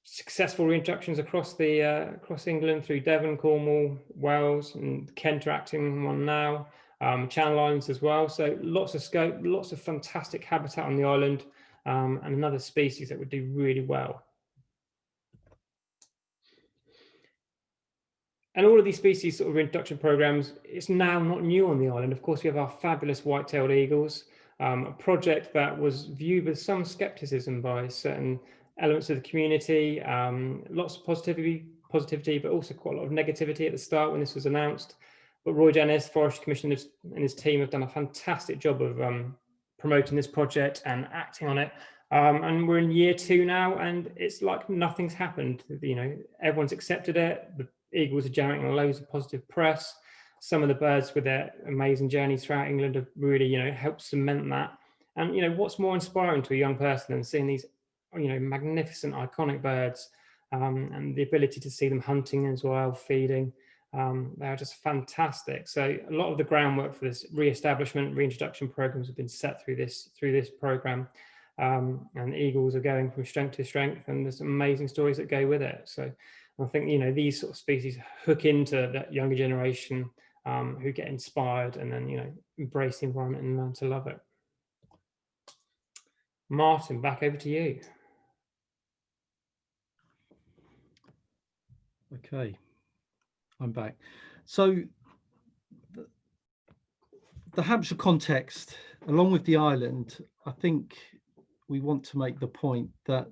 D: successful reintroductions across England through Devon, Cornwall, Wales, and Kent are acting one now. Channel Islands as well. So lots of scope, lots of fantastic habitat on the island, and another species that would do really well. And all of these species sort of reintroduction programs, it's now not new on the island. Of course, we have our fabulous white-tailed eagles. a project that was viewed with some skepticism by certain elements of the community, lots of positivity, but also quite a lot of negativity at the start when this was announced. But Roy Dennis, Forestry Commissioner, and his team have done a fantastic job of promoting this project and acting on it. And we're in year 2 now, and it's like nothing's happened. You know, everyone's accepted it. The eagles are generating loads of positive press. Some of the birds with their amazing journeys throughout England have really, you know, helped cement that. And, you know, what's more inspiring to a young person than seeing these, you know, magnificent, iconic birds, and the ability to see them hunting as well, feeding. They're just fantastic. So a lot of the groundwork for this re-establishment, reintroduction programs have been set through this program. And the eagles are going from strength to strength, and there's amazing stories that go with it. So I think, you know, these sort of species hook into that younger generation who get inspired and then, you know, embrace the environment and learn to love it. Martin, back over to you.
C: Okay, I'm back. So the Hampshire context, along with the island, I think we want to make the point that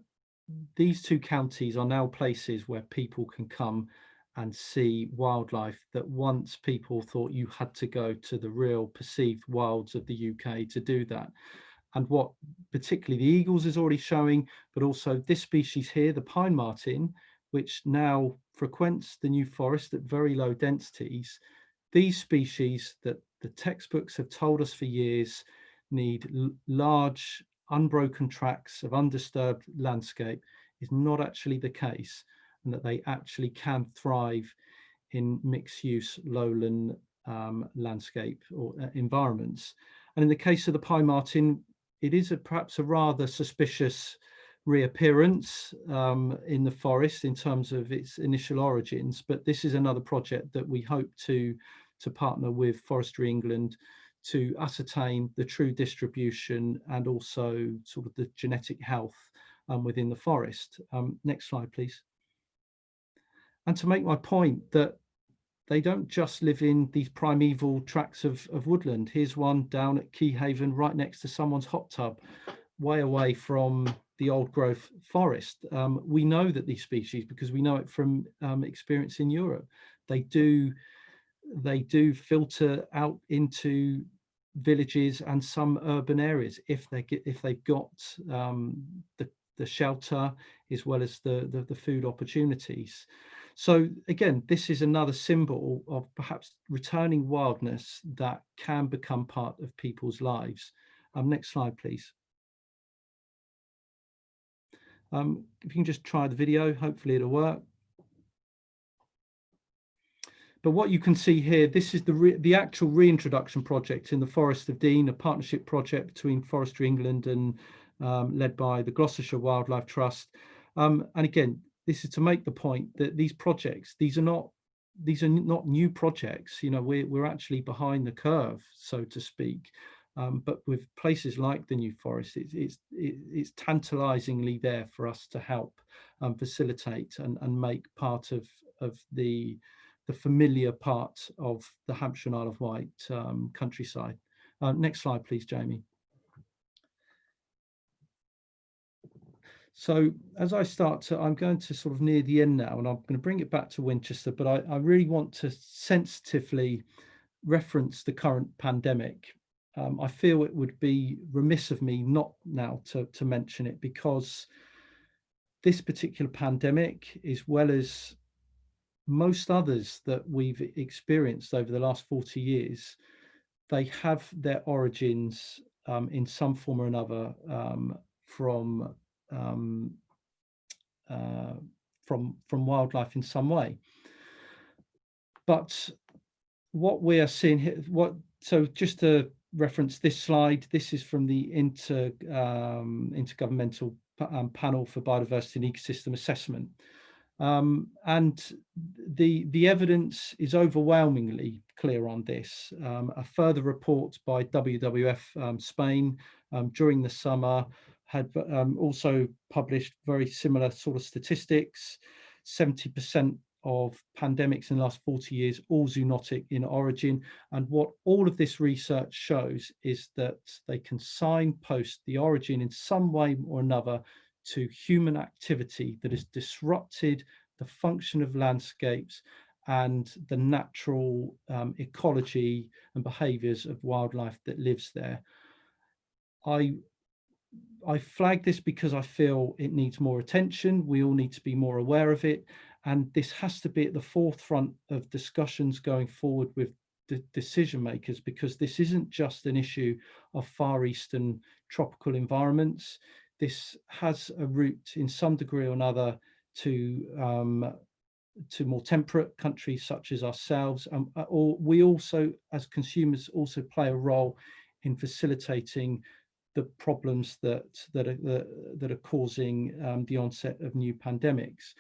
C: these 2 counties are now places where people can come and see wildlife that once people thought you had to go to the real perceived wilds of the UK to do that. And what particularly the eagles is already showing, but also this species here, the pine marten, which now frequents the New Forest at very low densities. These species that the textbooks have told us for years need large unbroken tracts of undisturbed landscape is not actually the case, and that they actually can thrive in mixed-use lowland landscape or environments. And in the case of the pine marten, it is perhaps a rather suspicious reappearance in the forest in terms of its initial origins, but this is another project that we hope to partner with Forestry England to ascertain the true distribution and also sort of the genetic health within the forest. Next slide, please. And to make my point that they don't just live in these primeval tracts of woodland. Here's one down at Keyhaven, right next to someone's hot tub, way away from the old growth forest. We know that these species, because we know it from experience in Europe, they do filter out into villages and some urban areas if they've got the shelter as well as the food opportunities. So again, this is another symbol of perhaps returning wildness that can become part of people's lives. Next slide, please. If you can just try the video, hopefully it'll work. But what you can see here, this is the actual reintroduction project in the Forest of Dean, a partnership project between Forestry England and led by the Gloucestershire Wildlife Trust. And again, this is to make the point that these projects, these are not new projects. You know, we're actually behind the curve, so to speak. But with places like the New Forest, it's tantalizingly there for us to help facilitate and make part of the familiar part of the Hampshire and Isle of Wight countryside. Next slide, please, Jamie. So as I I'm going to sort of near the end now, and I'm going to bring it back to Winchester, but I really want to sensitively reference the current pandemic. I feel it would be remiss of me not now to mention it, because this particular pandemic, as well as most others that we've experienced over the last 40 years, they have their origins in some form or another from wildlife in some way. But what we are seeing here, so just to reference this slide, this is from the Intergovernmental Panel for Biodiversity and Ecosystem Assessment. And the evidence is overwhelmingly clear on this. A further report by WWF Spain during the summer had also published very similar sort of statistics. 70% of pandemics in the last 40 years, all zoonotic in origin. And what all of this research shows is that they can signpost the origin in some way or another to human activity that has disrupted the function of landscapes and the natural ecology and behaviours of wildlife that lives there. I flag this because I feel it needs more attention. We all need to be more aware of it. And this has to be at the forefront of discussions going forward with the decision makers, because this isn't just an issue of Far Eastern tropical environments. This has a root in some degree or another to more temperate countries such as ourselves. Or we also, as consumers, also play a role in facilitating the problems that are causing the onset of new pandemics.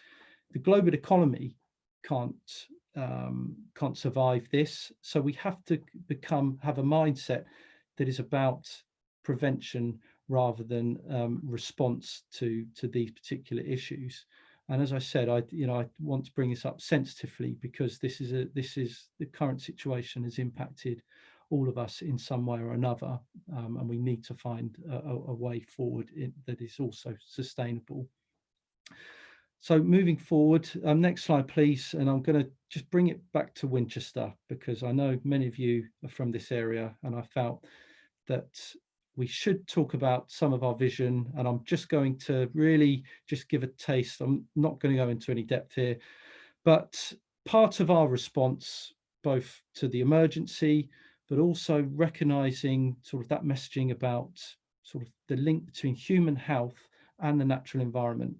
C: The global economy can't survive this, so we have to have a mindset that is about prevention rather than response to these particular issues. And as I said, I want to bring this up sensitively, because this is the current situation has impacted all of us in some way or another, and we need to find a way forward that is also sustainable. So moving forward, next slide, please. And I'm going to just bring it back to Winchester, because I know many of you are from this area, and I felt that we should talk about some of our vision. And I'm just going to really just give a taste. I'm not going to go into any depth here, but part of our response, both to the emergency, but also recognizing sort of that messaging about sort of the link between human health and the natural environment.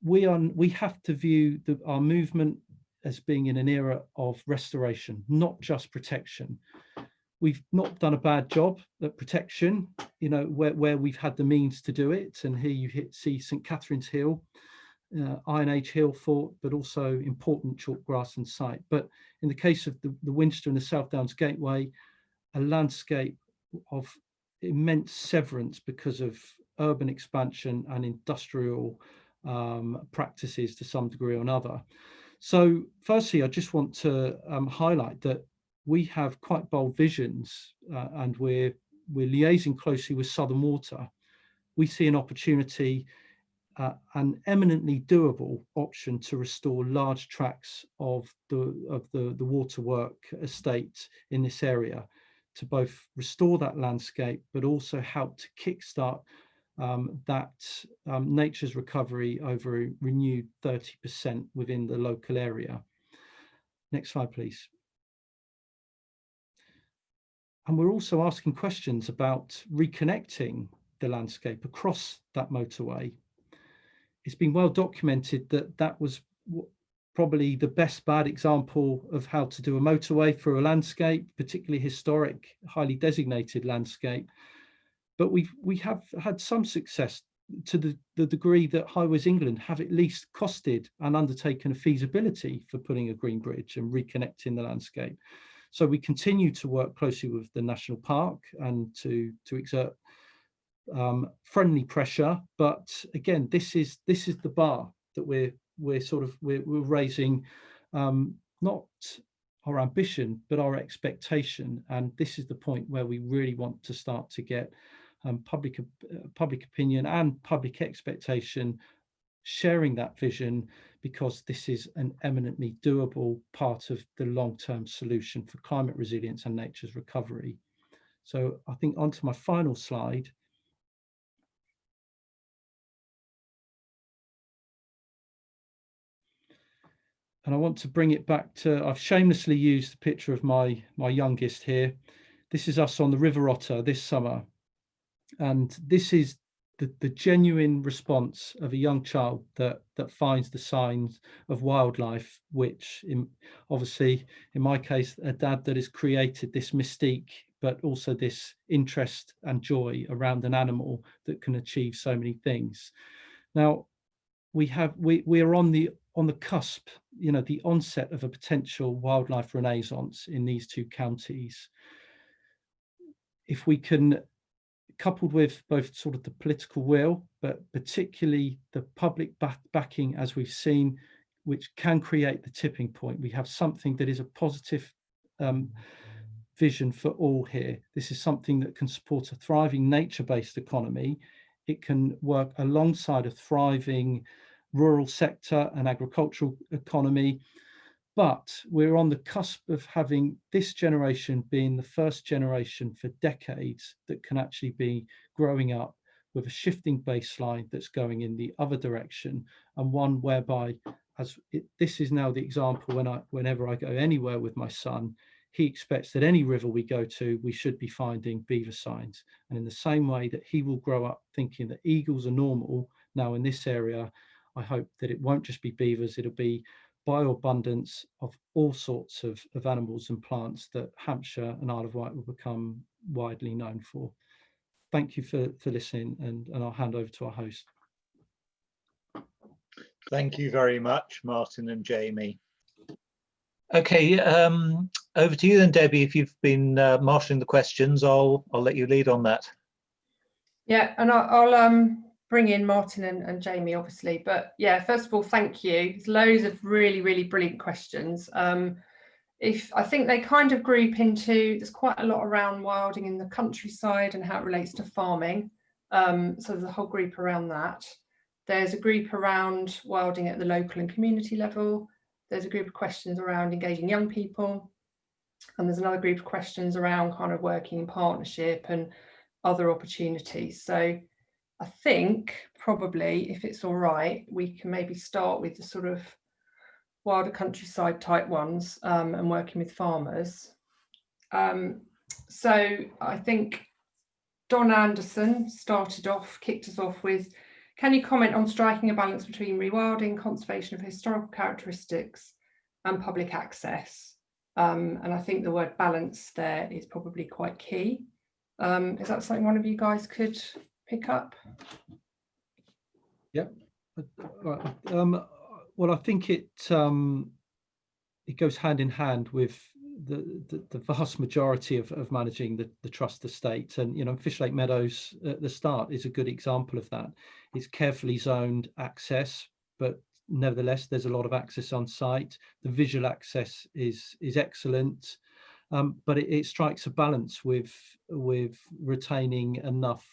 C: We have to view our movement as being in an era of restoration, not just protection. We've not done a bad job at protection, where we've had the means to do it. And here you see St. Catherine's Hill, Iron Age hill fort, but also important chalk grassland site. But in the case of the Winchester and the South Downs Gateway, a landscape of immense severance because of urban expansion and industrial practices to some degree or another. So firstly, I just want to highlight that we have quite bold visions, and we're liaising closely with Southern Water. We see an opportunity, an eminently doable option to restore large tracts of the waterwork estate in this area, to both restore that landscape, but also help to kickstart nature's recovery over a renewed 30% within the local area. Next slide, please. And we're also asking questions about reconnecting the landscape across that motorway. It's been well documented that that was probably the best bad example of how to do a motorway through a landscape, particularly historic, highly designated landscape. But we have had some success to the degree that Highways England have at least costed and undertaken a feasibility for putting a green bridge and reconnecting the landscape. So we continue to work closely with the National Park and to exert friendly pressure. But again, this is the bar that we're raising, not our ambition, but our expectation. And this is the point where we really want to start to get public opinion and public expectation sharing that vision, because this is an eminently doable part of the long-term solution for climate resilience and nature's recovery. So I think onto my final slide. And I want to bring it back to, I've shamelessly used the picture of my youngest here. This is us on the River Otter this summer. And this is the genuine response of a young child that finds the signs of wildlife, which obviously, in my case, a dad that has created this mystique, but also this interest and joy around an animal that can achieve so many things. Now, we are on the cusp, the onset of a potential wildlife renaissance in these two counties. If we can, coupled with both sort of the political will, but particularly the public backing, as we've seen, which can create the tipping point. We have something that is a positive vision for all here. This is something that can support a thriving nature-based economy. It can work alongside a thriving rural sector and agricultural economy. But we're on the cusp of having this generation being the first generation for decades that can actually be growing up with a shifting baseline that's going in the other direction, and one whereby, this is now the example, whenever I go anywhere with my son, he expects that any river we go to, we should be finding beaver signs. And in the same way that he will grow up thinking that eagles are normal now in this area, I hope that it won't just be beavers, it'll be bioabundance of all sorts of animals and plants that Hampshire and Isle of Wight will become widely known for. Thank you for listening, and I'll hand over to our host.
A: Thank you very much, Martin and Jamie. Okay, over to you then, Debbie. If you've been marshalling the questions, I'll let you lead on that.
B: Yeah, and I'll bring in Martin and Jamie, obviously. But yeah, first of all, thank you. There's loads of really, really brilliant questions. I think they kind of group into, there's quite a lot around wilding in the countryside and how it relates to farming. So there's a whole group around that. There's a group around wilding at the local and community level. There's a group of questions around engaging young people. And there's another group of questions around kind of working in partnership and other opportunities. So I think probably, if it's all right, we can maybe start with the sort of wilder countryside type ones and working with farmers. So I think Don Anderson kicked us off with, can you comment on striking a balance between rewilding, conservation of historical characteristics and public access? And I think the word balance there is probably quite key. Is that something one of you guys could pick up?
C: Yeah. Well, I think it goes hand in hand with the vast majority of managing the trust estate. And, you know, Fish Lake Meadows at the start is a good example of that. It's carefully zoned access, but nevertheless, there's a lot of access on site. The visual access is excellent, but it strikes a balance with retaining enough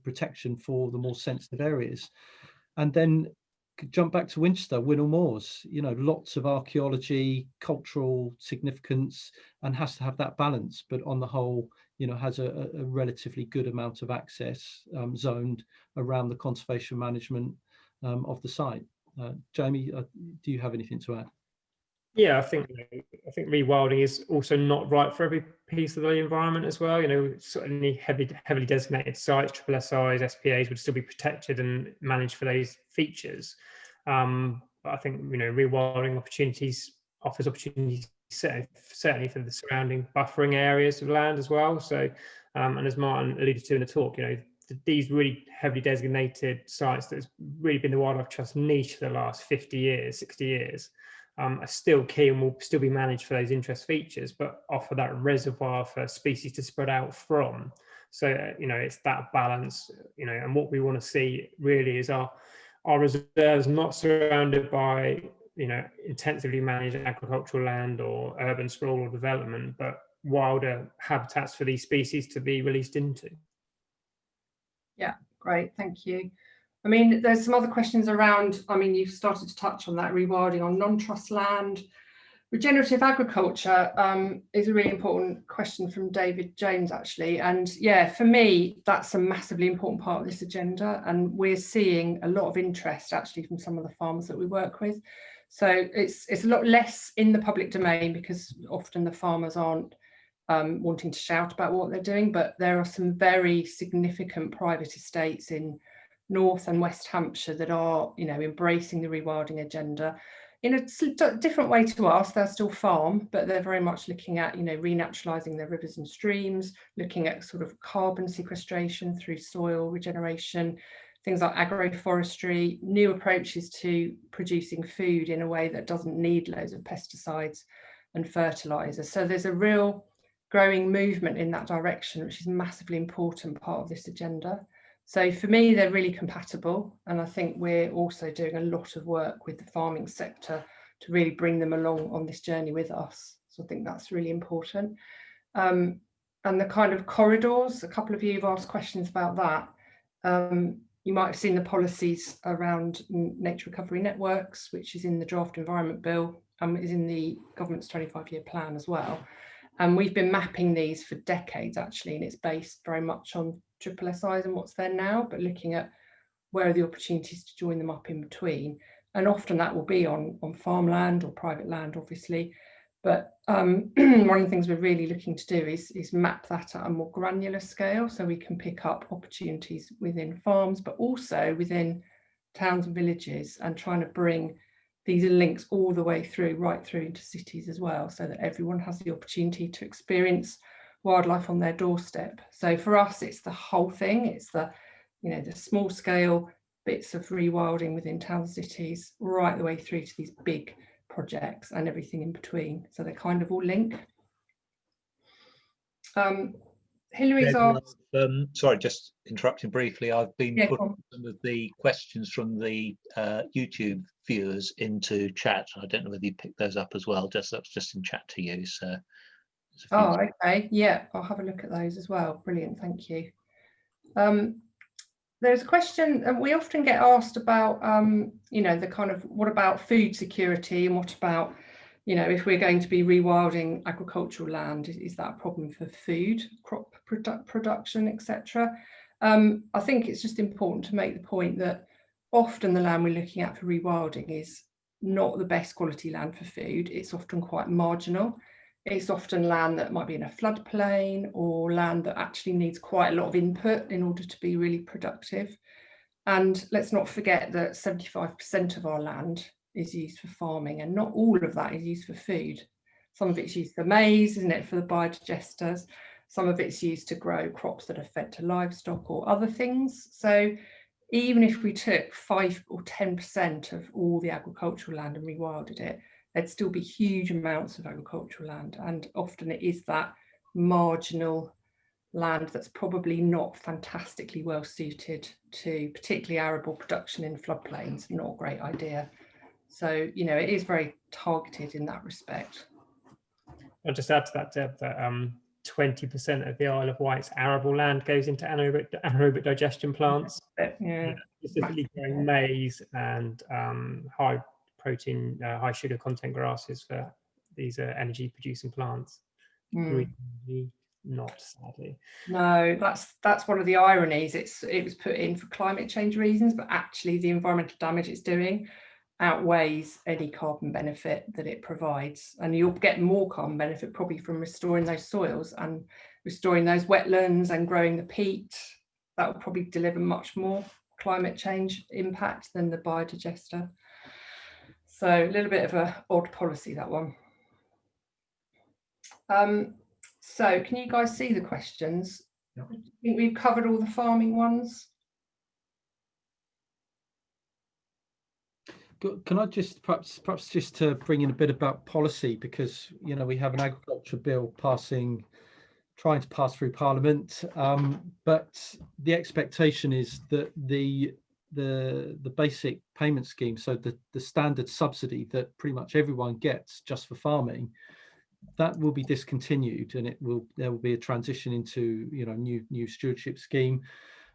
C: protection for the more sensitive areas. And then jump back to Winchester, Winnell Moors, you know, lots of archaeology, cultural significance, and has to have that balance, but on the whole, you know, has a relatively good amount of access zoned around the conservation management of the site. Jamie, do you have anything to add?
D: Yeah, I think rewilding is also not right for every piece of the environment as well. You know, certainly heavily designated sites, triple SIs, SPAs would still be protected and managed for those features. But I think, you know, rewilding offers opportunities certainly for the surrounding buffering areas of land as well. So, and as Martin alluded to in the talk, you know, these really heavily designated sites that's really been the Wildlife Trust niche for the last 50 years, 60 years. Are still key and will still be managed for those interest features, but offer that reservoir for species to spread out from. So, you know, it's that balance, you know, and what we want to see really is our reserves not surrounded by, you know, intensively managed agricultural land or urban sprawl or development, but wilder habitats for these species to be released into.
B: Yeah, great, thank you. I mean, there's some other questions around, I mean, you've started to touch on that, rewilding on non-trust land. Regenerative agriculture is a really important question from David James, actually. And yeah, for me, that's a massively important part of this agenda. And we're seeing a lot of interest actually from some of the farmers that we work with. So it's a lot less in the public domain because often the farmers aren't wanting to shout about what they're doing, but there are some very significant private estates in North and West Hampshire that are, you know, embracing the rewilding agenda in a different way to us. They'll still farm, but they're very much looking at, you know, renaturalizing their rivers and streams, looking at sort of carbon sequestration through soil regeneration, things like agroforestry, new approaches to producing food in a way that doesn't need loads of pesticides and fertilizers. So there's a real growing movement in that direction, which is a massively important part of this agenda. So for me, they're really compatible. And I think we're also doing a lot of work with the farming sector to really bring them along on this journey with us. So I think that's really important. And the kind of corridors, a couple of you have asked questions about that. You might have seen the policies around nature recovery networks, which is in the draft environment bill and is in the government's 25-year plan as well. And we've been mapping these for decades, actually, and it's based very much on SSSIs and what's there now, but looking at where are the opportunities to join them up in between. And often that will be on farmland or private land, obviously. But one of the things we're really looking to do is map that at a more granular scale, so we can pick up opportunities within farms, but also within towns and villages, and trying to bring these links all the way through, right through into cities as well, so that everyone has the opportunity to experience wildlife on their doorstep. So for us, it's the whole thing. It's the, you know, the small scale bits of rewilding within towns and cities, right the way through to these big projects and everything in between. So they kind of all link. Hillary's asked.
A: Sorry, just interrupting briefly. I've been putting some of the questions from the YouTube viewers into chat. I don't know whether you picked those up as well. That's just in chat to you. So.
B: Oh, okay. Yeah, I'll have a look at those as well. Brilliant. Thank you. There's a question, and we often get asked about, you know, the kind of, what about food security, and what about, you know, if we're going to be rewilding agricultural land, is that a problem for food, crop production, etc.? I think it's just important to make the point that often the land we're looking at for rewilding is not the best quality land for food. It's often quite marginal. It's often land that might be in a floodplain, or land that actually needs quite a lot of input in order to be really productive. And let's not forget that 75% of our land is used for farming, and not all of that is used for food. Some of it's used for maize, isn't it, for the biodigesters. Some of it's used to grow crops that are fed to livestock or other things. So even if we took 5 or 10% of all the agricultural land and rewilded it, there'd still be huge amounts of agricultural land, and often it is that marginal land that's probably not fantastically well suited to particularly arable production in floodplains. Not a great idea. So, you know, it is very targeted in that respect.
D: I'll just add to that, Deb, that 20% of the Isle of Wight's arable land goes into anaerobic digestion plants.
B: Yeah.
D: Specifically growing maize and high protein, high sugar content grasses for these energy producing plants. Really not, sadly.
B: No, that's one of the ironies. It was put in for climate change reasons, but actually the environmental damage it's doing outweighs any carbon benefit that it provides, and you'll get more carbon benefit probably from restoring those soils and restoring those wetlands and growing the peat. That will probably deliver much more climate change impact than the biodigester. So a little bit of an odd policy, that one. So can you guys see the questions?
C: Yeah.
B: I think we've covered all the farming ones.
C: Can I just perhaps just to bring in a bit about policy, because, you know, we have an agriculture bill trying to pass through Parliament, but the expectation is that the basic payment scheme, so the standard subsidy that pretty much everyone gets just for farming, that will be discontinued, and there will be a transition into, you know, new stewardship scheme.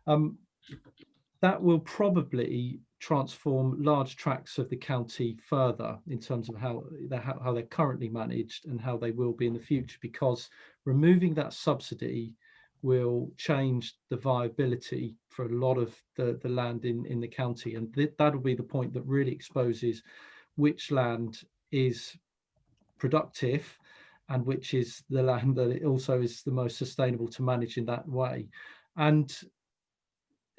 C: That will probably transform large tracts of the county further in terms of how they're currently managed and how they will be in the future, because removing that subsidy will change the viability for a lot of the land in the county, and that'll be the point that really exposes which land is productive and which is the land that it also is the most sustainable to manage in that way. And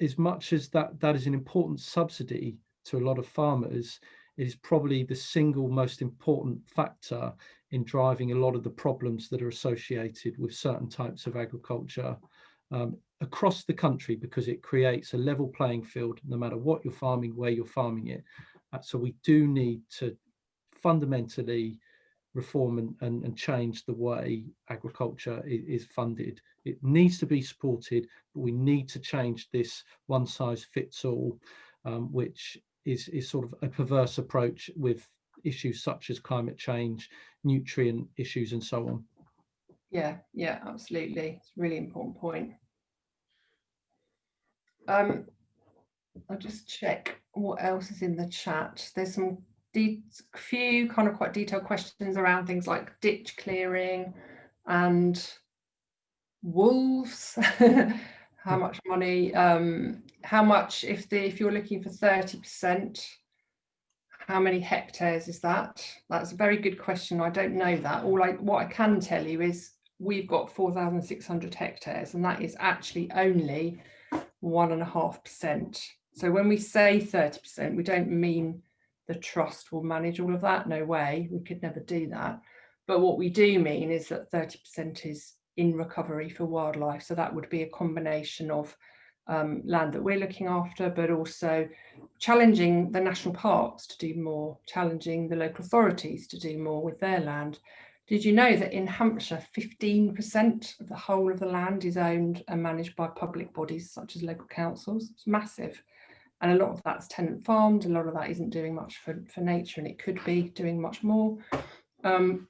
C: as much as that is an important subsidy to a lot of farmers, it is probably the single most important factor in driving a lot of the problems that are associated with certain types of agriculture across the country, because it creates a level playing field no matter what you're farming, where you're farming it. So we do need to fundamentally reform and change the way agriculture is funded. It needs to be supported, but we need to change this one size fits all, which is sort of a perverse approach with issues such as climate change, nutrient issues, and so on.
B: Yeah, absolutely. It's a really important point. I'll just check what else is in the chat. There's some few kind of quite detailed questions around things like ditch clearing and wolves. How much money? How much if you're looking for 30%? How many hectares is that? That's a very good question. I don't know that. What I can tell you is we've got 4,600 hectares, and that is actually only 1.5%. So when we say 30%, we don't mean the trust will manage all of that. No way, we could never do that. But what we do mean is that 30% is in recovery for wildlife. So that would be a combination of land that we're looking after, but also challenging the national parks to do more, challenging the local authorities to do more with their land. Did you know that in Hampshire, 15% of the whole of the land is owned and managed by public bodies such as local councils? It's massive. And a lot of that's tenant farmed, a lot of that isn't doing much for nature, and it could be doing much more.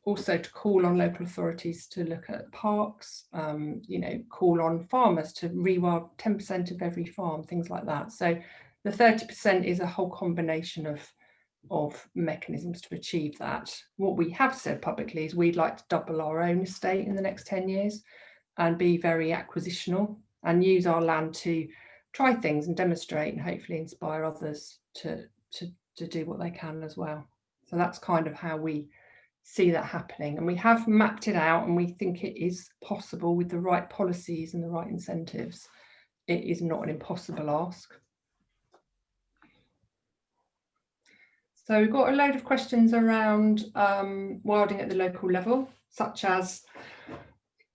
B: Also to call on local authorities to look at parks, call on farmers to rewild 10% of every farm, things like that. So the 30% is a whole combination of mechanisms to achieve that. What we have said publicly is we'd like to double our own estate in the next 10 years and be very acquisitional and use our land to try things and demonstrate and hopefully inspire others to do what they can as well. So that's kind of how we see that happening, and we have mapped it out, and we think it is possible with the right policies and the right incentives. It is not an impossible ask. So we've got a load of questions around wilding at the local level, such as,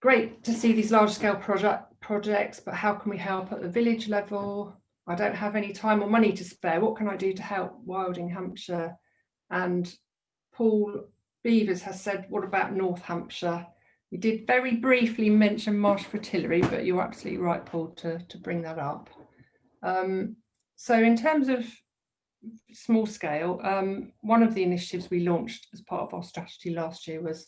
B: great to see these large scale projects, but how can we help at the village level? I don't have any time or money to spare. What can I do to help wilding Hampshire? And Paul Beavers has said, what about North Hampshire? We did very briefly mention marsh fritillary, but you're absolutely right, Paul, to bring that up. So in terms of small scale, one of the initiatives we launched as part of our strategy last year was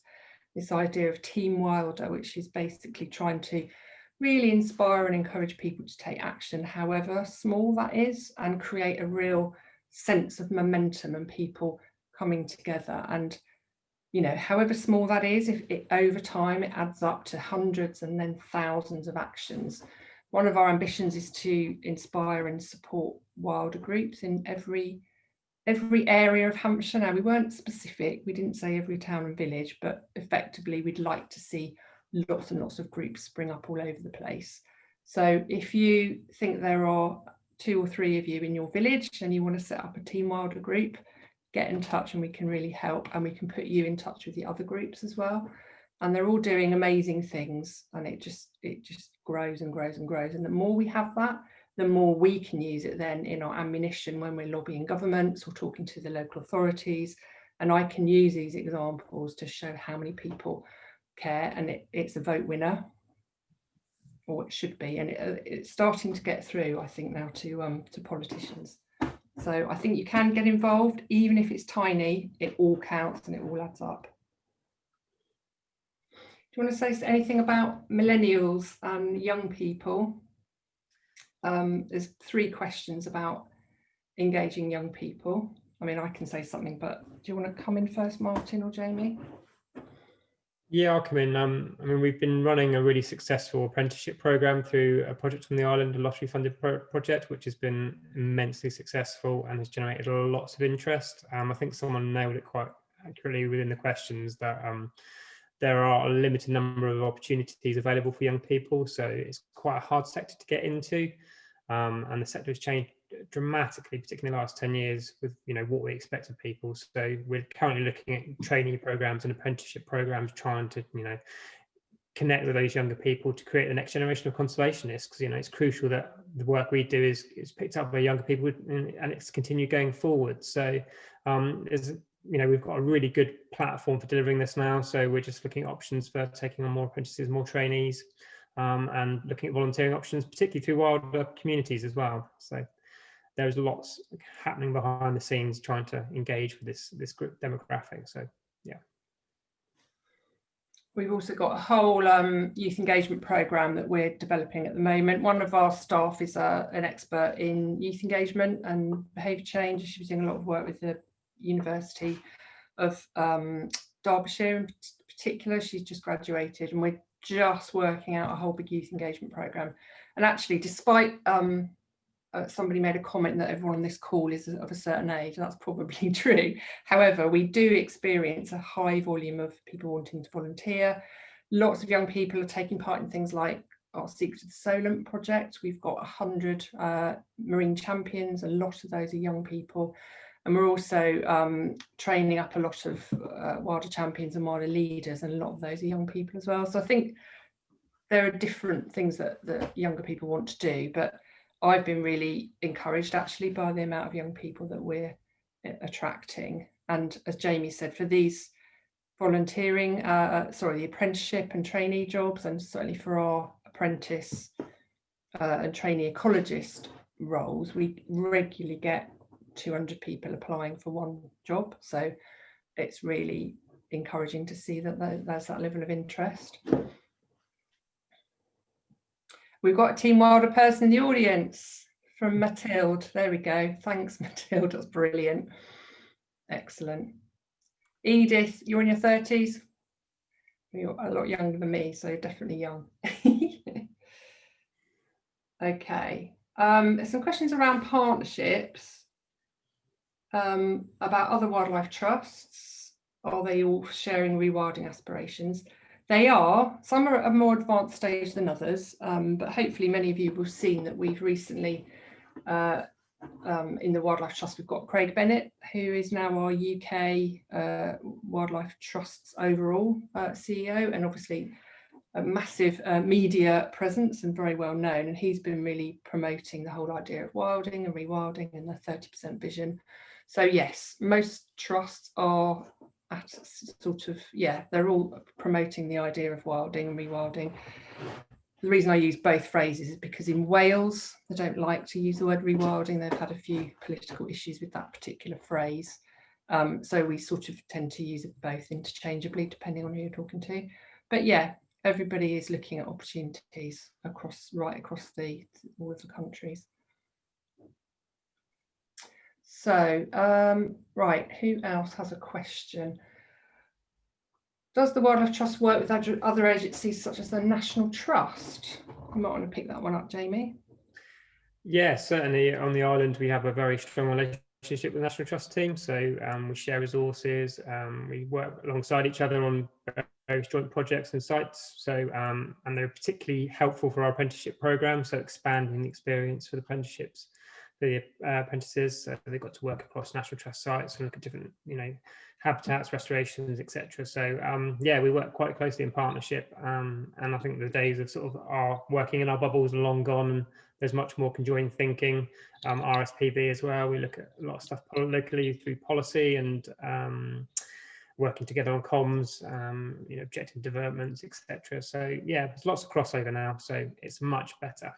B: this idea of Team Wilder, which is basically trying to really inspire and encourage people to take action, however small that is, and create a real sense of momentum and people coming together. And however small that is, if it over time it adds up to hundreds and then thousands of actions. One of our ambitions is to inspire and support wilder groups in every area of Hampshire. Now, we weren't specific, we didn't say every town and village, but effectively we'd like to see lots and lots of groups spring up all over the place. So if you think there are 2 or 3 of you in your village and you want to set up a Team Wilder group, get in touch and we can really help, and we can put you in touch with the other groups as well. And they're all doing amazing things, and it just grows and grows and grows. And the more we have that, the more we can use it then in our ammunition when we're lobbying governments or talking to the local authorities. And I can use these examples to show how many people care, and it's a vote winner, or it should be. And it's starting to get through, I think, now to politicians. So I think you can get involved, even if it's tiny, it all counts and it all adds up. Do you want to say anything about millennials and young people? There's 3 questions about engaging young people. I mean, I can say something, but do you want to come in first, Martin or Jamie?
D: Yeah, I'll come in. I mean, we've been running a really successful apprenticeship program through a project on the island, a lottery-funded project, which has been immensely successful and has generated lots of interest. I think someone nailed it quite accurately within the questions that there are a limited number of opportunities available for young people, so it's quite a hard sector to get into, and the sector has changed dramatically, particularly in the last 10 years with what we expect of people. So we're currently looking at trainee programs and apprenticeship programs, trying to connect with those younger people to create the next generation of conservationists, because it's crucial that the work we do is picked up by younger people and it's continued going forward. So there's we've got a really good platform for delivering this now. So we're just looking at options for taking on more apprentices, more trainees, and looking at volunteering options, particularly through wider communities as well. So there's lots happening behind the scenes trying to engage with this group demographic. So yeah.
B: We've also got a whole youth engagement programme that we're developing at the moment. One of our staff is an expert in youth engagement and behaviour change. She's doing a lot of work with the University of Derbyshire in particular. She's just graduated, and we're just working out a whole big youth engagement programme. And actually, despite somebody made a comment that everyone on this call is of a certain age, and that's probably true. However, we do experience a high volume of people wanting to volunteer. Lots of young people are taking part in things like our Secret of the Solent project. We've got 100 marine champions. A lot of those are young people. And we're also training up a lot of wilder champions and wilder leaders, and a lot of those are young people as well. So I think there are different things that younger people want to do, but I've been really encouraged actually by the amount of young people that we're attracting. And as Jamie said, for these volunteering, the apprenticeship and trainee jobs, and certainly for our apprentice and trainee ecologist roles, we regularly get 200 people applying for one job. So it's really encouraging to see that there's that level of interest. We've got a Team Wilder person in the audience from Matilde. There we go. Thanks, Matilde. That's brilliant. Excellent. Edith, you're in your 30s? You're a lot younger than me, so definitely young. Okay. There's some questions around partnerships, about other wildlife trusts. Are they all sharing rewilding aspirations? They are. Some are at a more advanced stage than others, but hopefully many of you will have seen that we've recently, in the Wildlife Trust, we've got Craig Bennett, who is now our UK Wildlife Trust's overall CEO, and obviously a massive media presence and very well known. And he's been really promoting the whole idea of wilding and rewilding and the 30% vision. So yes, most trusts are at sort of, they're all promoting the idea of wilding and rewilding. The reason I use both phrases is because in Wales, they don't like to use the word rewilding. They've had a few political issues with that particular phrase. So we sort of tend to use it both interchangeably, depending on who you're talking to. But yeah, everybody is looking at opportunities right across all of the countries. So, right, who else has a question? Does the Wildlife Trust work with other agencies such as the National Trust? You might want to pick that one up, Jamie.
D: Yeah, certainly on the island we have a very strong relationship with the National Trust team. So we share resources, we work alongside each other on various joint projects and sites. So and they're particularly helpful for our apprenticeship program, so expanding the experience for the apprenticeships. The apprentices, they've got to work across National Trust sites and look at different, habitats, restorations, etc. So yeah, we work quite closely in partnership, and I think the days of sort of our working in our bubbles are long gone. And there's much more conjoined thinking. RSPB as well. We look at a lot of stuff locally through policy and working together on comms, objective developments, etc. So yeah, there's lots of crossover now. So it's much better.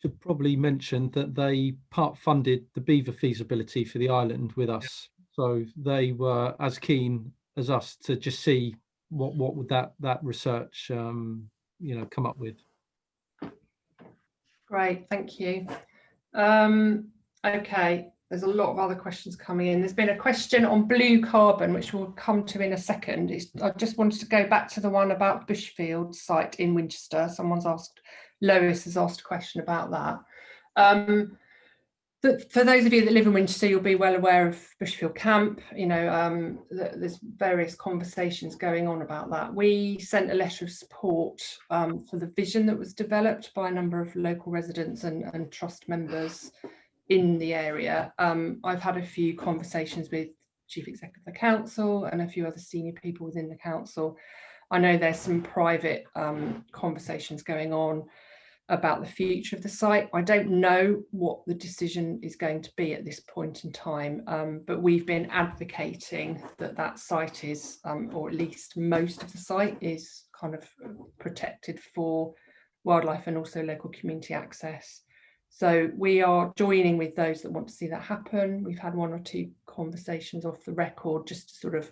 C: Should probably mention that they part funded the beaver feasibility for the island with us, so they were as keen as us to just see what would that research come up with.
B: Great, thank you. Okay, there's a lot of other questions coming in. There's been a question on blue carbon, which we'll come to in a second. I just wanted to go back to the one about Bushfield site in Winchester. Lois has asked a question about that. For those of you that live in Winchester, you'll be well aware of Bushfield Camp. There's various conversations going on about that. We sent a letter of support for the vision that was developed by a number of local residents and trust members in the area. I've had a few conversations with Chief Executive of the Council and a few other senior people within the Council. I know there's some private conversations going on. about the future of the site. I don't know what the decision is going to be at this point in time, but we've been advocating that that site is, or at least most of the site is kind of protected for wildlife and also local community access. So we are joining with those that want to see that happen. We've had 1 or 2 conversations off the record just to sort of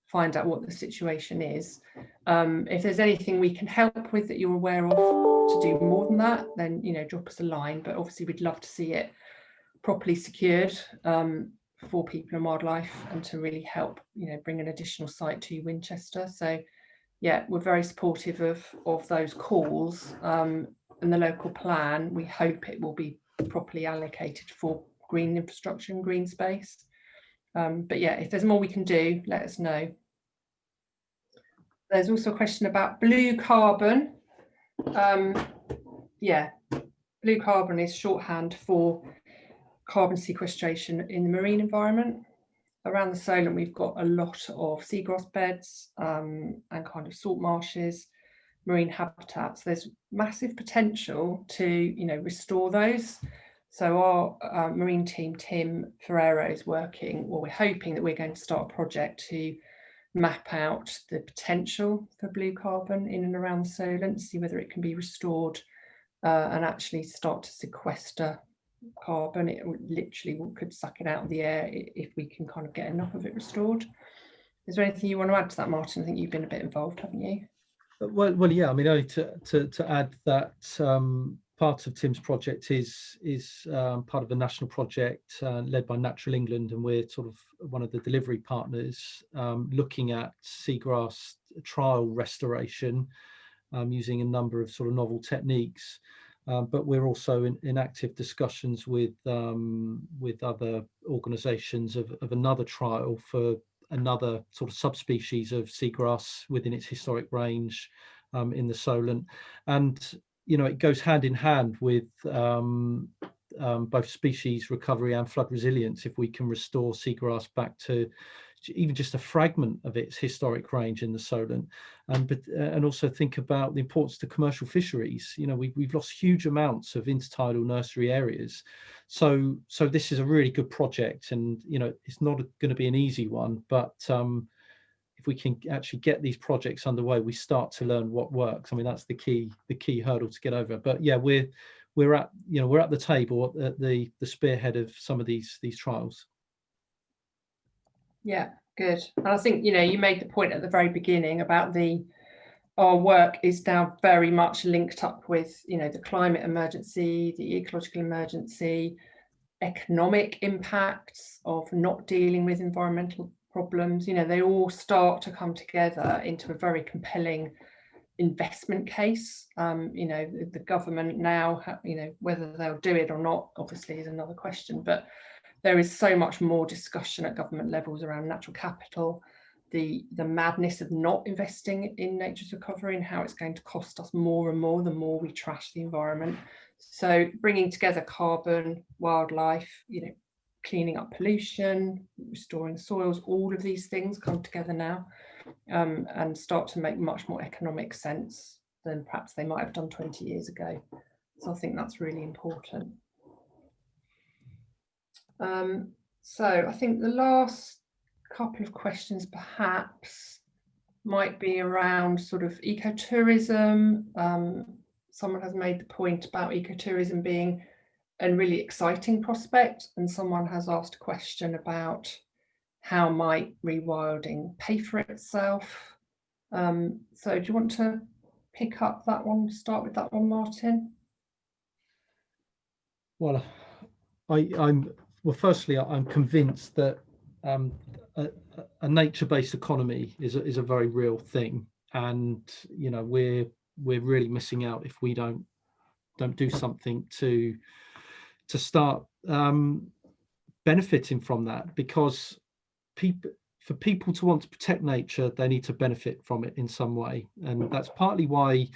B: find out what the situation is. If there's anything we can help with that you're aware of to do more than that, then, you know, drop us a line. But obviously we'd love to see it properly secured for people and wildlife, and to really help, you know, bring an additional site to Winchester. So yeah, we're very supportive of those calls, and the local plan. We hope it will be properly allocated for green infrastructure and green space. But yeah, if there's more we can do, let us know. There's also a question about blue carbon. Yeah, blue carbon is shorthand for carbon sequestration in the marine environment. Around the Solent, we've got a lot of seagrass beds and kind of salt marshes, marine habitats. There's massive potential to, you know, restore those. So our marine team, Tim Ferrero, is working, well, we're hoping that we're going to start a project to map out the potential for blue carbon in and around the Solent, see whether it can be restored and actually start to sequester carbon. It literally could suck it out of the air if we can kind of get enough of it restored. Is there anything you want to add to that, Martin? I think you've been a bit involved, haven't you?
C: Well, yeah. I mean, only to add that part of Tim's project is part of a national project led by Natural England, and we're sort of one of the delivery partners, looking at seagrass trial restoration using a number of sort of novel techniques. But we're also in active discussions with other organisations of another trial for another sort of subspecies of seagrass within its historic range in the Solent. And, you know, it goes hand in hand with both species recovery and flood resilience if we can restore seagrass back to even just a fragment of its historic range in the Solent, and also think about the importance to commercial fisheries. You know, we've lost huge amounts of intertidal nursery areas, so this is a really good project, and you know, it's not going to be an easy one, but if we can actually get these projects underway, we start to learn what works. I mean, that's the key hurdle to get over. But yeah, we're at the table at the spearhead of some of these trials.
B: Yeah, good. And I think, you know, you made the point at the very beginning about our work is now very much linked up with, you know, the climate emergency, the ecological emergency, economic impacts of not dealing with environmental problems. You know, they all start to come together into a very compelling investment case. You know, the government now, you know, whether they'll do it or not, obviously, is another question, but there is so much more discussion at government levels around natural capital, the madness of not investing in nature's recovery and how it's going to cost us more and more the more we trash the environment. So bringing together carbon, wildlife, you know, cleaning up pollution, restoring soils, all of these things come together now and start to make much more economic sense than perhaps they might have done 20 years ago. So I think that's really important. So I think the last couple of questions perhaps might be around sort of ecotourism. Someone has made the point about ecotourism being a really exciting prospect, and someone has asked a question about how might rewilding pay for itself. So do you want to pick up that one, start with that one, Martin?
C: Well, firstly, I'm convinced that a nature-based economy is a very real thing, and you know, we're really missing out if we don't do something to start benefiting from that, because for people to want to protect nature, they need to benefit from it in some way, and that's partly why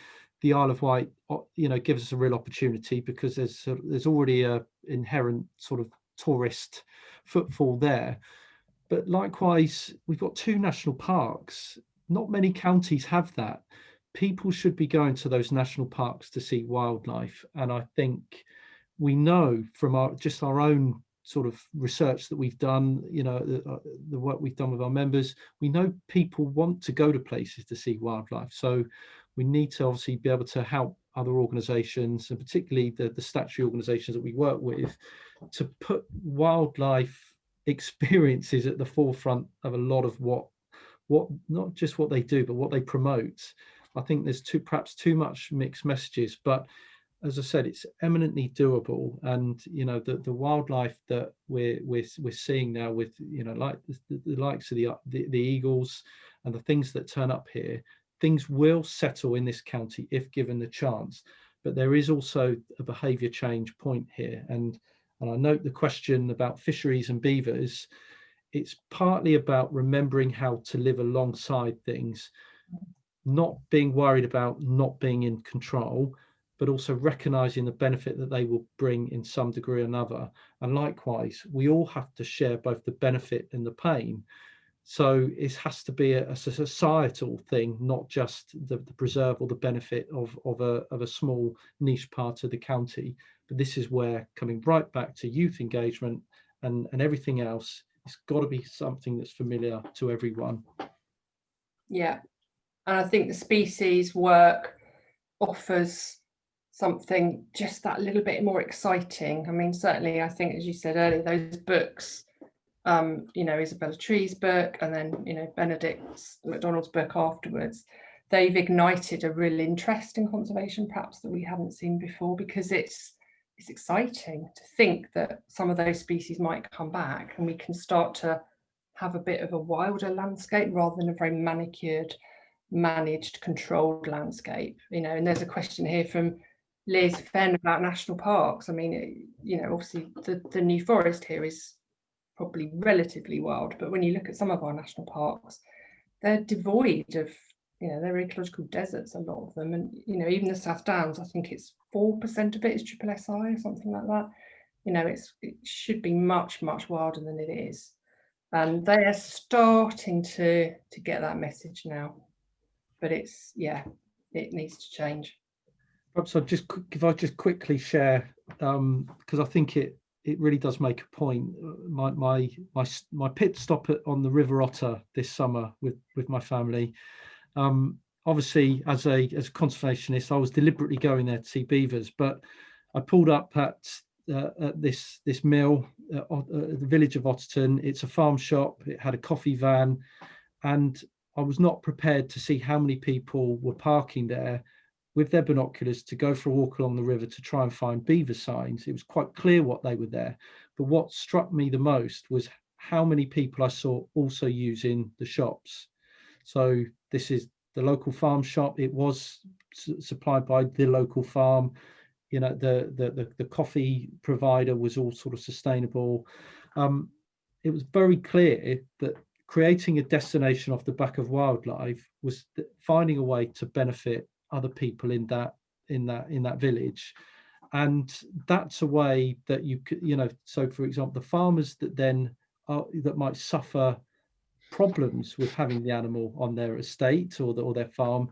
C: the Isle of Wight, you know, gives us a real opportunity, because there's already a inherent sort of tourist footfall there. But likewise, we've got 2 national parks. Not many counties have that. people should be going to those national parks to see wildlife. And I think we know from our own sort of research that we've done, the work we've done with our members, we know people want to go to places to see wildlife. So we need to obviously be able to help other organisations, and particularly the statutory organisations that we work with, to put wildlife experiences at the forefront of a lot of what not just what they do, but what they promote. I think there's perhaps too much mixed messages, but as I said, it's eminently doable. And the wildlife that we're seeing now with like the likes of the eagles and the things that turn up here, things will settle in this county if given the chance. But there is also a behaviour change point here, and I note the question about fisheries and beavers. It's partly about remembering how to live alongside things, not being worried about not being in control, but also recognizing the benefit that they will bring in some degree or another. And likewise, we all have to share both the benefit and the pain. So it has to be a societal thing, not just the preserve or the benefit of a small niche part of the county. But this is where, coming right back to youth engagement and everything else, it's got to be something that's familiar to everyone.
B: Yeah, and I think the species work offers something just that little bit more exciting. I mean, certainly, I think, as you said earlier, those books, Isabella Tree's book, and then, Benedict MacDonald's book afterwards, they've ignited a real interest in conservation, perhaps that we haven't seen before, because it's exciting to think that some of those species might come back and we can start to have a bit of a wilder landscape rather than a very manicured, managed, controlled landscape. And there's a question here from Liz Fenn about national parks. I mean, obviously the New Forest here is probably relatively wild, but when you look at some of our national parks, they're devoid of, they're ecological deserts, a lot of them. And, even the South Downs, I think it's 4% of it is SSSI or something like that. It should be much, much wilder than it is. And they are starting to get that message now. But it needs to change.
C: Perhaps if I just quickly share, because I think it really does make a point. My pit stop on the River Otter this summer with my family. Obviously, as a conservationist, I was deliberately going there to see beavers, but I pulled up at this mill, the village of Otterton. It's a farm shop. It had a coffee van, and I was not prepared to see how many people were parking there with their binoculars to go for a walk along the river to try and find beaver signs. It was quite clear what they were there. But what struck me the most was how many people I saw also using the shops. So this is the local farm shop. It was supplied by the local farm. The coffee provider was all sort of sustainable. It was very clear that creating a destination off the back of wildlife was finding a way to benefit other people in that village. And that's a way that you could, so for example, the farmers that might suffer problems with having the animal on their estate or their farm,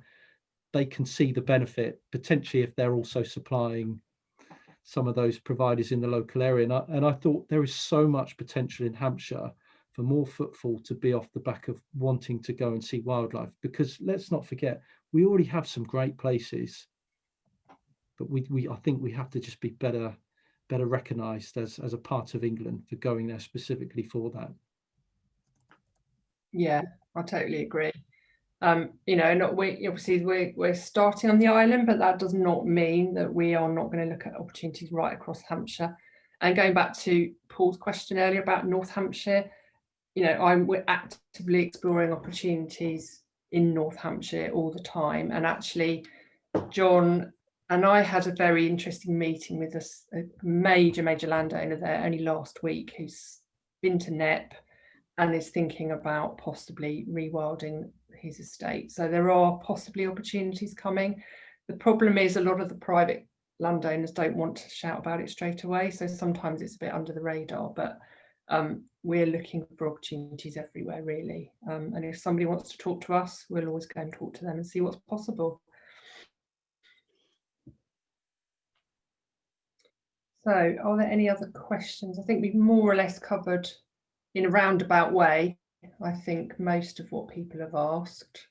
C: they can see the benefit potentially if they're also supplying some of those providers in the local area. And I thought there is so much potential in Hampshire for more footfall to be off the back of wanting to go and see wildlife, because let's not forget, we already have some great places, but I think we have to just be better recognised as a part of England for going there specifically for that.
B: Yeah, I totally agree. We're starting on the island, but that does not mean that we are not going to look at opportunities right across Hampshire. And going back to Paul's question earlier about North Hampshire, we're actively exploring opportunities in North Hampshire all the time. And actually, John and I had a very interesting meeting with a major landowner there only last week, who's been to Knepp and is thinking about possibly rewilding his estate. So there are possibly opportunities coming. The problem is a lot of the private landowners don't want to shout about it straight away. So sometimes it's a bit under the radar, but we're looking for opportunities everywhere, really. And if somebody wants to talk to us, we'll always go and talk to them and see what's possible. So are there any other questions? I think we've more or less covered in a roundabout way, I think, most of what people have asked.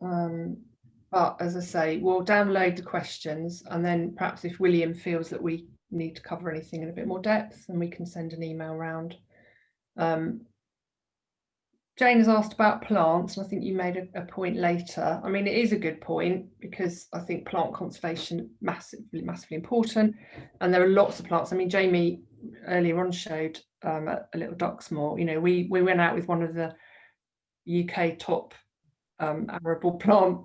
B: But as I say, we'll download the questions, and then perhaps if William feels that we need to cover anything in a bit more depth, then we can send an email round. Jane has asked about plants, and I think you made a point later. I mean, it is a good point, because I think plant conservation massively important, and there are lots of plants. I mean, Jamie earlier on showed a little Duxmore. You know, we went out with one of the UK top arable plant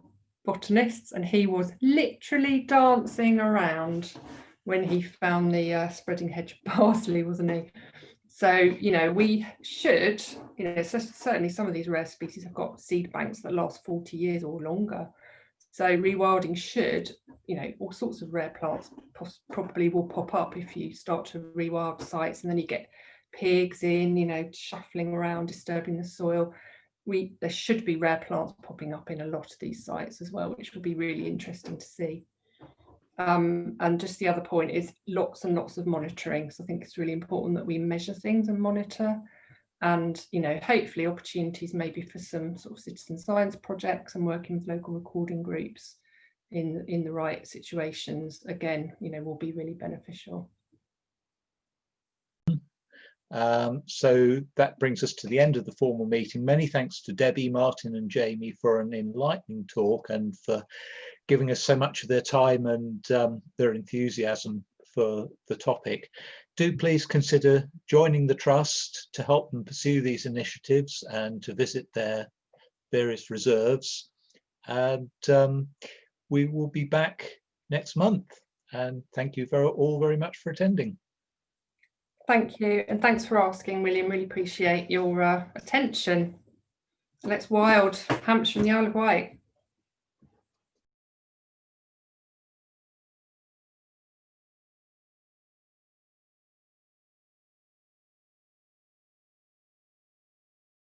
B: botanists, and he was literally dancing around when he found the spreading hedge parsley, wasn't he? So, you know, we should, you know, certainly some of these rare species have got seed banks that last 40 years or longer. So rewilding should, you know, all sorts of rare plants probably will pop up if you start to rewild sites, and then you get pigs in, you know, shuffling around, disturbing the soil. There should be rare plants popping up in a lot of these sites as well, which will be really interesting to see. And just the other point is lots and lots of monitoring. So I think it's really important that we measure things and monitor, and, you know, hopefully opportunities maybe for some sort of citizen science projects and working with local recording groups in the right situations, again, you know, will be really beneficial.
A: So that brings us to the end of the formal meeting. Many thanks to Debbie, Martin and Jamie for an enlightening talk, and for giving us so much of their time and their enthusiasm for the topic. Do please consider joining the Trust to help them pursue these initiatives and to visit their various reserves. And we will be back next month. And thank you all very much for attending.
B: Thank you, and thanks for asking, William. Really appreciate your attention. Let's wild Hampshire and the Isle of Wight.